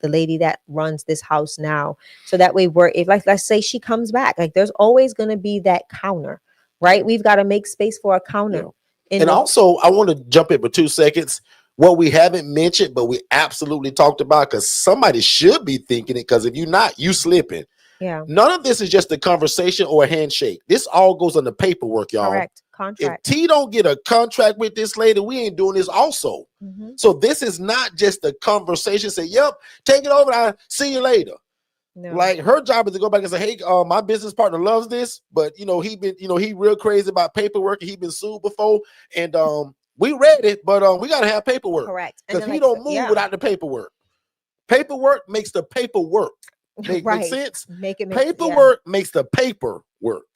lady that runs this house now. So that way if let's say she comes back, like there's always going to be that counter, right? We've got to make space for a counter. And also I want to jump in for 2 seconds. What we haven't mentioned, but we absolutely talked about, because somebody should be thinking it, because if you're not, you slipping. Yeah. None of this is just a conversation or a handshake. This all goes on the paperwork, y'all. Correct. Contract. If T don't get a contract with this lady, we ain't doing this also. So this is not just a conversation. Say, yep, take it over. I'll see you later. No. Like her job is to go back and say, hey, my business partner loves this, but he real crazy about paperwork and he been sued before. And we read it, but we gotta have paperwork. Correct. Because we don't move without the paperwork. Paperwork makes the paperwork. Make sense? Paperwork makes the paper work.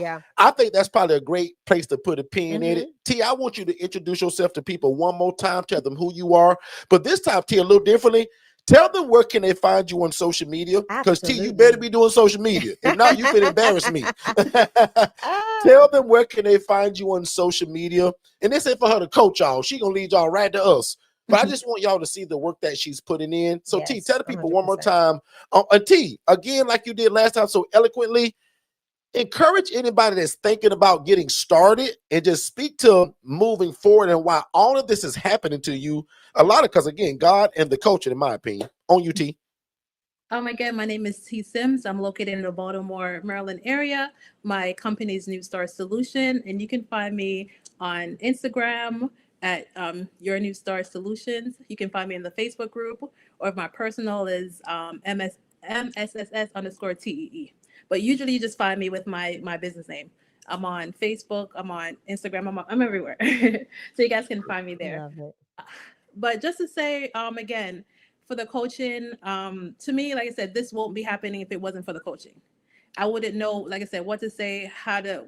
Yeah. I think that's probably a great place to put a pin in it. T, I want you to introduce yourself to people one more time, tell them who you are. But this time, T, a little differently. Tell them where can they find you on social media. Because T, you better be doing social media. If not, you can embarrass me. Tell them where can they find you on social media. And this ain't for her to coach y'all. She gonna lead y'all right to us. But I just want y'all to see the work that she's putting in. So T, tell the people 100%. One more time. And T, again, like you did last time so eloquently, encourage anybody that's thinking about getting started and just speak to moving forward and why all of this is happening to you. A lot of, because again, God and the coaching, in my opinion. On UT. Again, my name is T. Sims. I'm located in the Baltimore, Maryland area. My company is New Star Solution, and you can find me on Instagram at Your New Star Solutions. You can find me in the Facebook group, or my personal is MSSS_TEE. But usually you just find me with my business name. I'm on Facebook, I'm on Instagram, I'm everywhere. So you guys can find me there. Love it. But just to say, again, for the coaching, to me, like I said, this won't be happening if it wasn't for the coaching. I wouldn't know, like I said, what to say,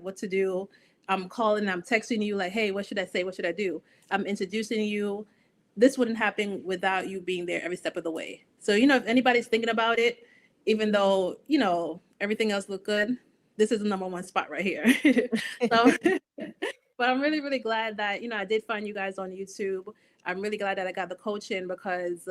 what to do. I'm calling, I'm texting you like, hey, what should I say? What should I do? I'm introducing you. This wouldn't happen without you being there every step of the way. So, if anybody's thinking about it, even though, everything else looked good, this is the number one spot right here. So, but I'm really, really glad that, I did find you guys on YouTube. I'm really glad that I got the coaching, because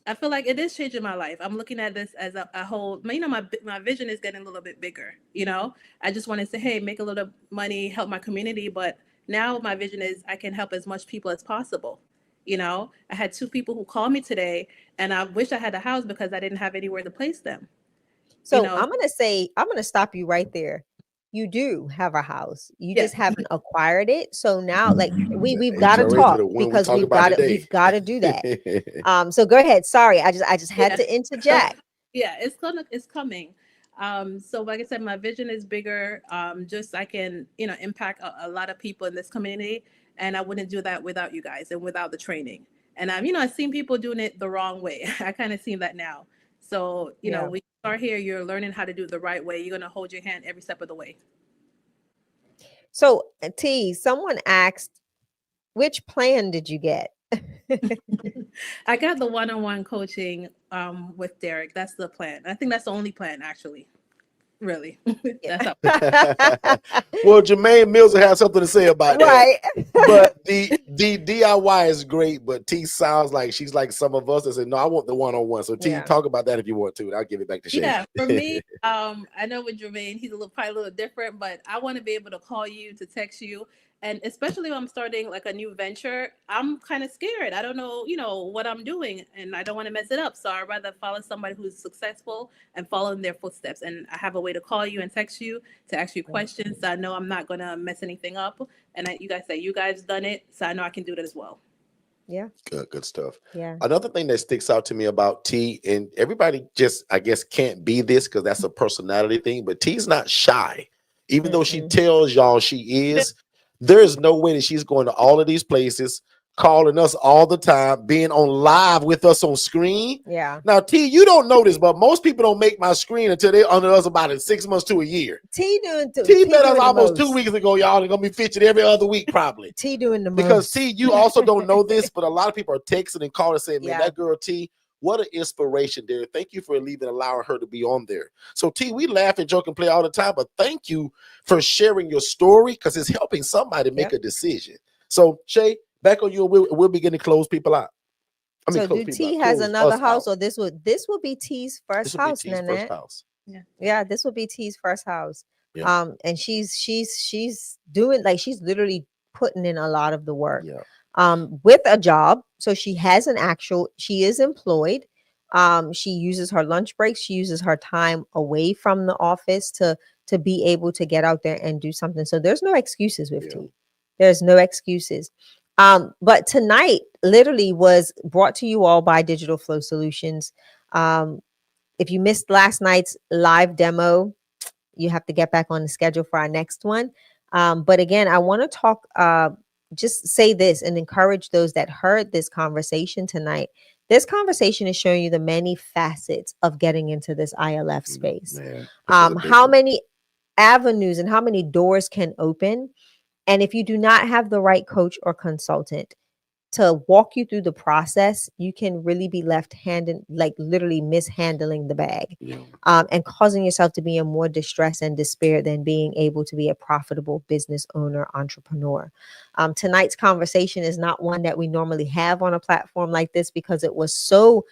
I feel like it is changing my life. I'm looking at this as a whole, my vision is getting a little bit bigger. I just want to say, hey, make a little money, help my community. But now my vision is I can help as much people as possible. I had 2 people who called me today, and I wish I had a house because I didn't have anywhere to place them. So I'm going to stop you right there. You do have a house. You just haven't acquired it. So now, like, we've got to talk, because we've got to do that. So go ahead. Sorry, I just had to interject. Yeah, it's coming. So like I said, my vision is bigger. Just I can impact a lot of people in this community, and I wouldn't do that without you guys and without the training. And I've seen people doing it the wrong way. I kind of seen that now. So we start here. You're learning how to do it the right way. You're gonna hold your hand every step of the way. So T, someone asked, which plan did you get? I got the one-on-one coaching with Derrick. That's the plan. I think that's the only plan, actually. Really. That's Well, Jermaine Mills will have something to say about that. Right. But the DIY is great, but T sounds like she's like some of us that say, no, I want the one-on-one. So T, talk about that if you want to, and I'll give it back to Shay. Yeah, for me, I know with Jermaine, he's probably a little different, but I want to be able to call you, to text you. And especially when I'm starting like a new venture, I'm kind of scared. I don't know, what I'm doing, and I don't want to mess it up. So I'd rather follow somebody who's successful and follow in their footsteps. And I have a way to call you and text you to ask you questions. So I know I'm not going to mess anything up. And you guys say you guys done it. So I know I can do that as well. Yeah. Good stuff. Yeah. Another thing that sticks out to me about T, and everybody just, I guess, can't be this because that's a personality thing, but T's not shy. Even though she tells y'all she is, there is no way that she's going to all of these places, calling us all the time, being on live with us on screen. Yeah. Now, T, you don't know this, but most people don't make my screen until they're under us about 6 months to a year. T met us almost 2 weeks ago, y'all. They're going to be featured every other week, probably. T doing the most. Because, T, you also don't know this, but a lot of people are texting and calling and saying, man, that girl, T, what an inspiration, there. Thank you for allowing her to be on there. So, T, we laugh and joke and play all the time, but thank you for sharing your story, because it's helping somebody make a decision. So, Shay, back on you, and we'll begin to close people out. So, do T has another house, or this would be T's first house? Yeah, this would be T's first house. Yeah. And she's doing, like, she's literally putting in a lot of the work. Yeah. With a job. So she is employed. She uses her lunch breaks. She uses her time away from the office to be able to get out there and do something. So there's no excuses with T. There's no excuses. But tonight literally was brought to you all by Digital Flow Solutions. If you missed last night's live demo, you have to get back on the schedule for our next one. But again, I want to talk, just say this and encourage those that heard this conversation tonight. This conversation is showing you the many facets of getting into this ILF space. How many avenues and how many doors can open. And if you do not have the right coach or consultant to walk you through the process, you can really be left-handed, like literally mishandling the bag, and causing yourself to be in more distress and despair than being able to be a profitable business owner, entrepreneur. Tonight's conversation is not one that we normally have on a platform like this, because it was so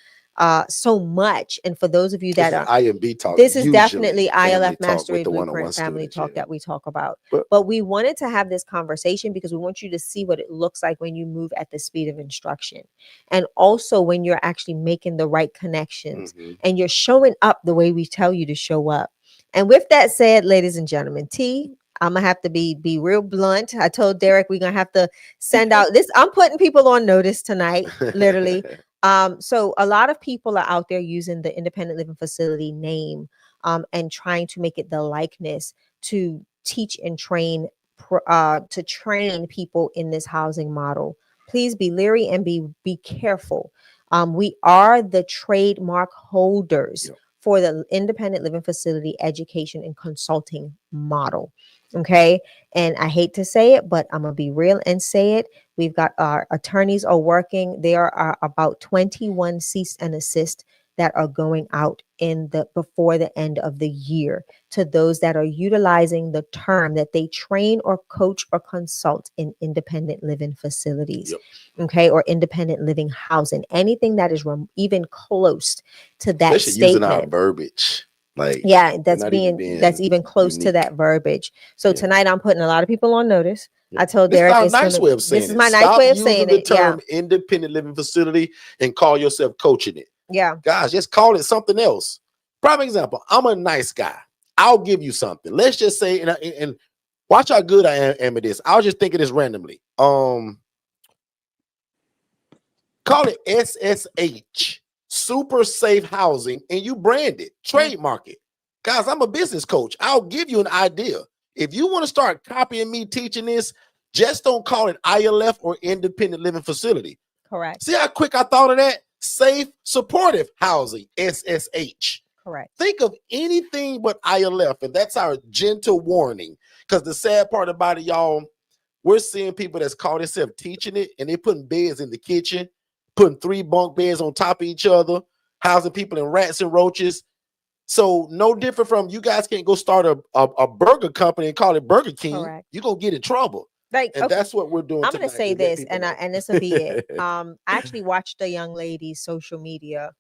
so much. And for those of you that are IMB talk, this is definitely ILF talk Mastery with the Blueprint one-on-one family students, talk that we talk about. But we wanted to have this conversation because we want you to see what it looks like when you move at the speed of instruction. And also when you're actually making the right connections and you're showing up the way we tell you to show up. And with that said, ladies and gentlemen, I'm gonna have to be real blunt. I told Derrick we're gonna have to send out this. I'm putting people on notice tonight, literally. So a lot of people are out there using the independent living facility name and trying to make it the likeness to teach and train to train people in this housing model. Please be leery and be careful. We are the trademark holders for the independent living facility education and consulting model. Okay. And I hate to say it, but I'm going to be real and say it. We've got our attorneys are working. There are about 21 cease and assist that are going out before the end of the year to those that are utilizing the term that they train or coach or consult in independent living facilities. Okay, or independent living housing, anything that is even close to that especially statement. Using our verbiage. That's even close to that verbiage. So tonight I'm putting a lot of people on notice. I told Derrick this is our nice way of saying this is my nice way of saying it. Stop using the term independent living facility and call yourself coaching it. Guys, just call it something else. Prime example, I'm a nice guy. I'll give you something. Let's just say, and watch how good I am at this. I was just thinking this randomly. Call it SSH, super safe housing, and you brand it, trademark it. Guys, I'm a business coach. I'll give you an idea. If you want to start copying me teaching this, just don't call it ILF or independent living facility. Correct. See how quick I thought of that? Safe, supportive housing, SSH. Correct. Think of anything but ILF, and that's our gentle warning. Because the sad part about it, y'all, we're seeing people that's call themselves teaching it, and they putting beds in the kitchen, putting 3 bunk beds on top of each other, housing people in rats and roaches. So no different from you guys can't go start a burger company and call it Burger King. Correct. You're gonna get in trouble. That's what we're doing. I'm gonna say this, and this will be it. I actually watched a young lady's social media,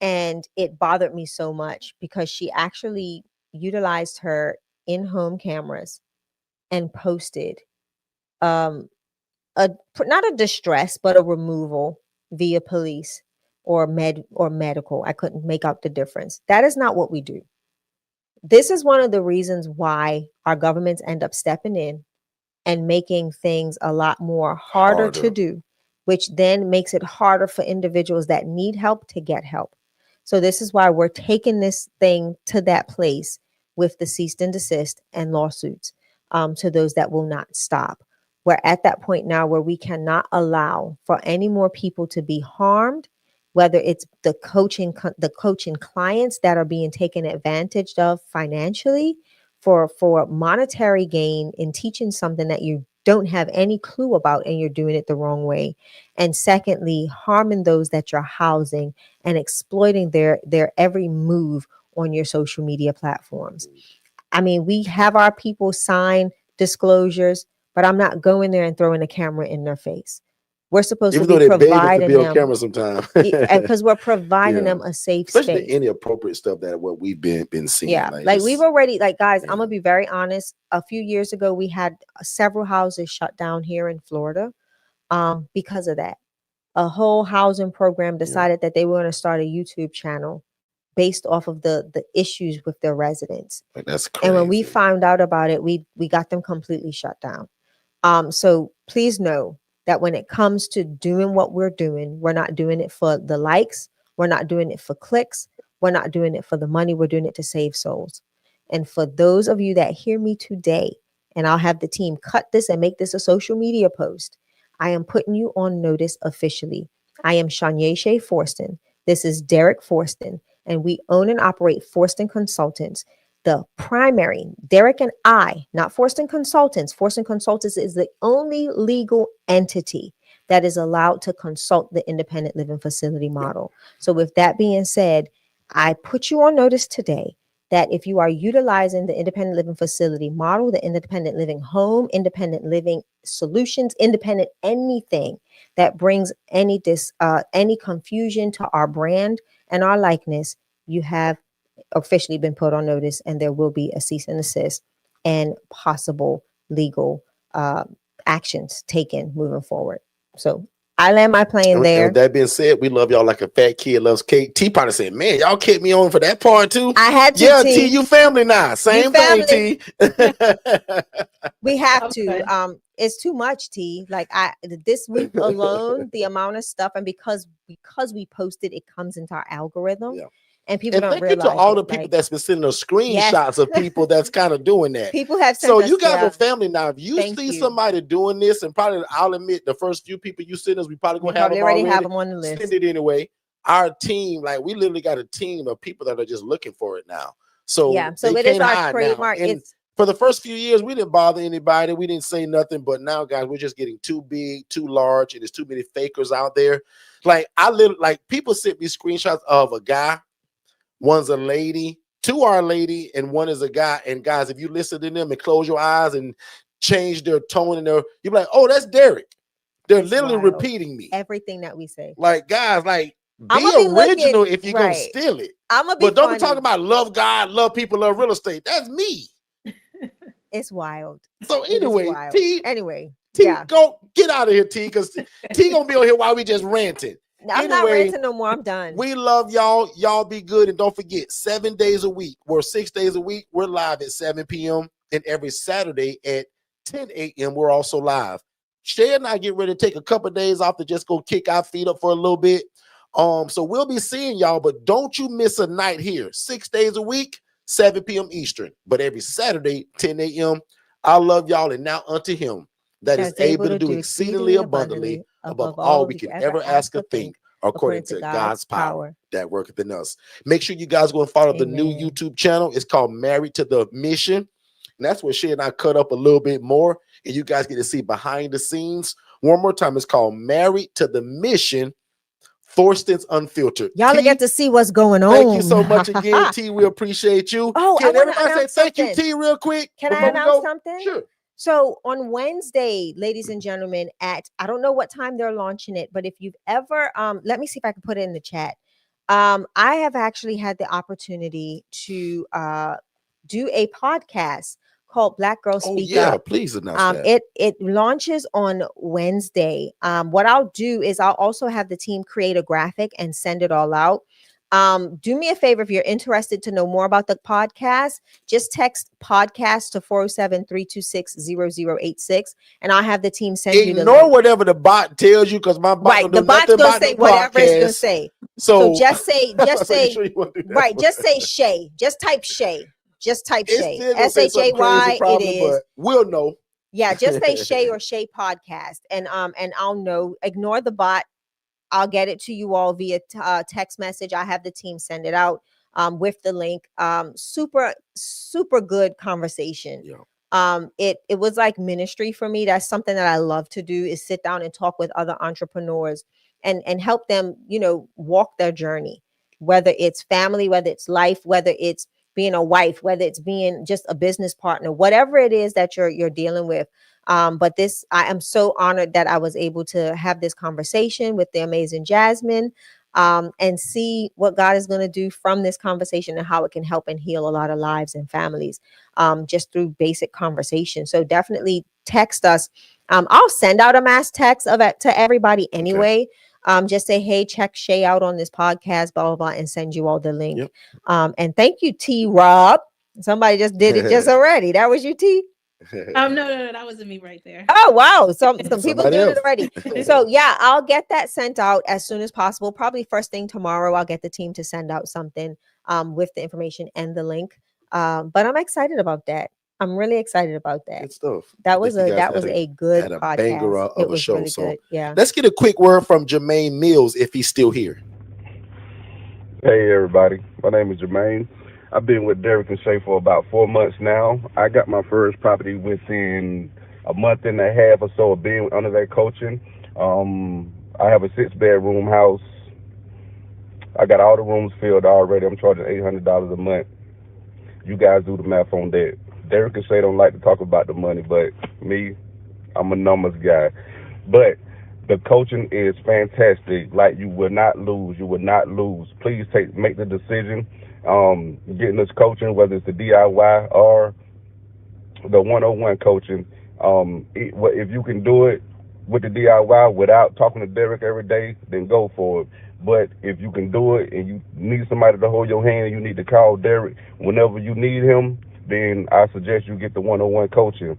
and it bothered me so much because she actually utilized her in-home cameras and posted not a distress, but a removal via police or medical. I couldn't make out the difference. That is not what we do. This is one of the reasons why our governments end up stepping in and making things a lot more harder to do, which then makes it harder for individuals that need help to get help. So this is why we're taking this thing to that place with the cease and desist and lawsuits to those that will not stop. We're at that point now where we cannot allow for any more people to be harmed, whether it's the coaching clients that are being taken advantage of financially for monetary gain in teaching something that you don't have any clue about and you're doing it the wrong way. And secondly, harming those that you're housing and exploiting their every move on your social media platforms. I mean, we have our people sign disclosures, but I'm not going there and throwing a camera in their face. We're supposed to be providing them camera sometimes because we're providing them a safe especially space. The inappropriate stuff that what we've been seeing. Yeah, like we've already, guys, I'm gonna be very honest. A few years ago, we had several houses shut down here in Florida because of that. A whole housing program decided that they were going to start a YouTube channel based off of the issues with their residents. That's crazy. And when we found out about it, we got them completely shut down. So please know that when it comes to doing what we're doing, we're not doing it for the likes. We're not doing it for clicks. We're not doing it for the money. We're doing it to save souls. And for those of you that hear me today, and I'll have the team cut this and make this a social media post, I am putting you on notice officially. I am Shay Forston. This is Derrick Forston, and we own and operate Forston Consultants. The primary, Derrick and I, not Forston Consultants. Forston Consultants is the only legal entity that is allowed to consult the independent living facility model. So with that being said, I put you on notice today that if you are utilizing the independent living facility model, the independent living home, independent living solutions, independent anything that brings any confusion to our brand and our likeness, you have officially been put on notice, and there will be a cease and desist and possible legal actions taken moving forward. So I land my plane there. And with that being said, we love y'all like a fat kid loves cake. T probably said, man, y'all kept me on for that part too. I had to. Yeah, T, you family now. Same thing, T. We have to. It's too much, T. Like this week alone, the amount of stuff, and because we posted, it comes into our algorithm. Yeah. And people don't realize. Thank you to all the people that's been sending us screenshots of people that's kind of doing that. People have sent so us, you guys are family now. If you Thank see you. somebody doing this, and probably I'll admit the first few people you send us, we probably gonna already have them on the list. Send it anyway. Our team, like we literally got a team of people that are just looking for it now. So yeah, so it is our trademark. It's for the first few years, we didn't bother anybody. We didn't say nothing. But now, guys, we're just getting too big, too large, and there's too many fakers out there. Like people sent me screenshots of a guy. One's a lady, two are a lady, and one is a guy. And guys, if you listen to them and close your eyes and change their tone and you're like, oh, that's Derrick. They're literally repeating me. Everything that we say. Like, guys, like be original if you're gonna steal it. But don't be talking about love God, love people, love real estate. That's me. It's wild. So anyway, T, yeah. Go get out of here, T, because T gonna be on here while we just ranting. I'm not ranting no more. I'm done. We love y'all. Y'all be good. And don't forget, 7 days a week, or 6 days a week, we're live at 7 p.m. And every Saturday at 10 a.m. we're also live. Shay and I get ready to take a couple of days off to just go kick our feet up for a little bit. So we'll be seeing y'all, but don't you miss a night here. 6 days a week, 7 p.m. Eastern. But every Saturday, 10 a.m. I love y'all. And now unto him that is able to do exceedingly abundantly above all we can ever ask or think, according to God's power that worketh in us. Make sure you guys go and follow the new YouTube channel. It's called Married to the Mission. And that's where Shay and I cut up a little bit more. And you guys get to see behind the scenes. One more time, it's called Married to the Mission, Forston's Unfiltered. Y'all get to see what's going on. Thank you so much again, T. We appreciate you. Oh, can everybody say thank you, T, real quick? Can I announce something? Sure. So on Wednesday, ladies and gentlemen, I don't know what time they're launching it, but if you've ever, let me see if I can put it in the chat. I have actually had the opportunity to do a podcast called Black Girl Speak Up. Please announce that. It launches on Wednesday. What I'll do is I'll also have the team create a graphic and send it all out. Do me a favor, if you're interested to know more about the podcast, just text podcast to 407-326-0086, and I'll have the team send you the link. Whatever the bot tells you, because my bot the bot's gonna say whatever it's gonna say. So just say right, just say Shay. Just type Shay. Just type Shay. SHAY. It is. We'll know. Yeah, just say Shay or Shay podcast, and I'll know. Ignore the bot. I'll get it to you all via text message. I have the team send it out with the link. Super good conversation. Yeah. It was like ministry for me. That's something that I love to do, is sit down and talk with other entrepreneurs and help them, walk their journey, whether it's family, whether it's life, whether it's being a wife, whether it's being just a business partner, whatever it is that you're dealing with. But I am so honored that I was able to have this conversation with the amazing Jasmine, and see what God is going to do from this conversation and how it can help and heal a lot of lives and families, just through basic conversation. So definitely text us. I'll send out a mass text to everybody anyway. Okay. Just say, hey, check Shay out on this podcast, blah, blah, blah, and send you all the link. Yep. And thank you, T. Rob. Somebody just did it just already. That was you, T. No, that wasn't me right there. Oh, wow. Some people did it already. So yeah, I'll get that sent out as soon as possible. Probably first thing tomorrow, I'll get the team to send out something with the information and the link. But I'm excited about that. I'm really excited about that. Good stuff. That was a good podcast. Banger of a show. Really so good. Yeah. Let's get a quick word from Jermaine Mills if he's still here. Hey everybody, my name is Jermaine. I've been with Derrick and Shay for about 4 months now. I got my first property within a month and a half or so of being under their coaching. I have a 6-bedroom house. I got all the rooms filled already. I'm charging $800 a month. You guys do the math on that. Derrick and Shay don't like to talk about the money, but me, I'm a numbers guy. But the coaching is fantastic. Like, you will not lose. You will not lose. Please make the decision. Getting this coaching, whether it's the DIY or the 101 coaching. If you can do it with the DIY without talking to Derrick every day, then go for it. But if you can do it and you need somebody to hold your hand, you need to call Derrick whenever you need him, then I suggest you get the 101 coaching.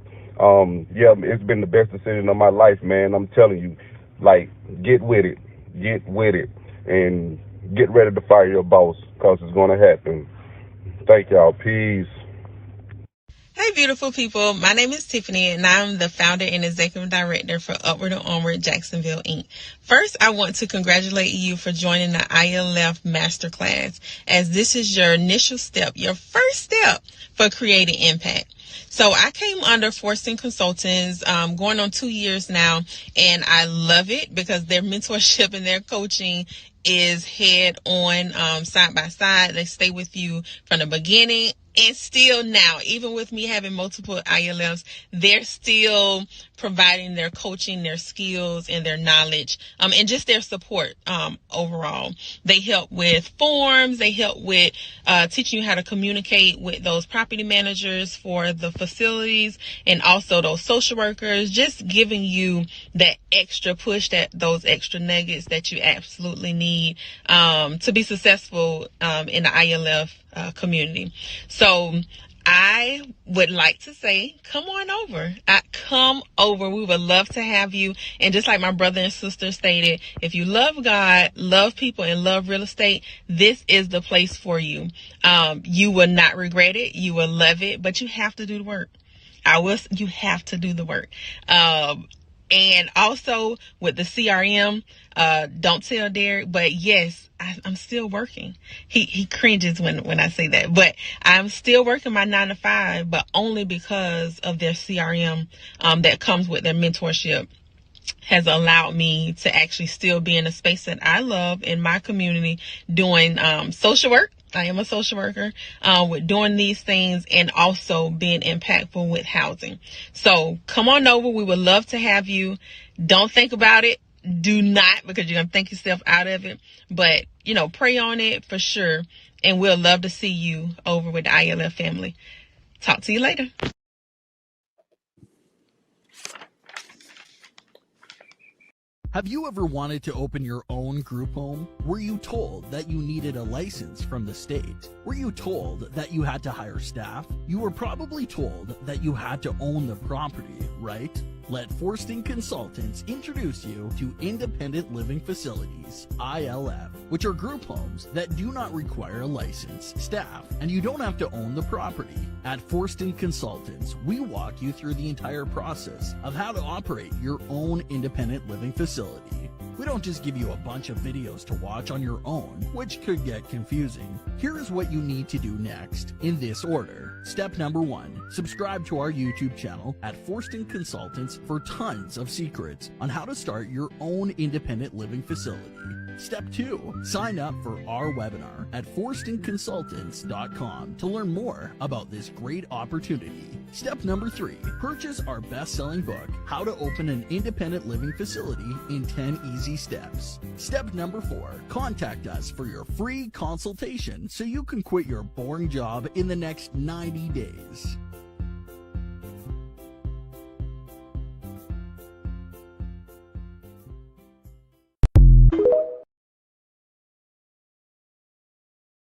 Yeah, it's been the best decision of my life, man. I'm telling you, like, get with it, and get ready to fire your boss, because it's going to happen. Thank y'all. Peace. Hey, beautiful people. My name is Tiffany, and I'm the founder and executive director for Upward and Onward Jacksonville, Inc. First, I want to congratulate you for joining the ILF Masterclass, as this is your initial step, your first step for creating impact. So I came under Forston Consultants, going on 2 years now, and I love it because their mentorship and their coaching is head on, side by side. They stay with you from the beginning and still now, even with me having multiple ILFs, they're still providing their coaching, their skills, and their knowledge, and just their support overall. They help with forms. They help with teaching you how to communicate with those property managers for the facilities, and also those social workers, just giving you that extra push, those extra nuggets that you absolutely need to be successful in the ILF community. So I would like to say, come on over. Come over. We would love to have you. And just like my brother and sister stated, if you love God, love people, and love real estate, this is the place for you. You will not regret it. You will love it, but you have to do the work. You have to do the work. And also with the CRM, don't tell Derrick, but yes, I'm still working. He cringes when I say that, but I'm still working my 9 to 5, but only because of their CRM, that comes with their mentorship, has allowed me to actually still be in a space that I love in my community, doing social work. I am a social worker, with doing these things, and also being impactful with housing. So come on over. We would love to have you. Don't think about it. Do not, because you're going to think yourself out of it. But, pray on it for sure. And we'll love to see you over with the ILF family. Talk to you later. Have you ever wanted to open your own group home? Were you told that you needed a license from the state? Were you told that you had to hire staff? You were probably told that you had to own the property, right? Let Forston Consultants introduce you to Independent Living Facilities, ILF, which are group homes that do not require a license, staff, and you don't have to own the property. At Forston Consultants, we walk you through the entire process of how to operate your own independent living facility. We don't just give you a bunch of videos to watch on your own, which could get confusing. Here's what you need to do next, in this order. Step number 1, subscribe to our YouTube channel at Forston Consultants for tons of secrets on how to start your own independent living facility. Step 2, sign up for our webinar at forstonconsultants.com to learn more about this great opportunity. Step number 3, purchase our best-selling book, How to Open an Independent Living Facility in 10 Easy Steps. Step number 4, contact us for your free consultation so you can quit your boring job in the next 90 days.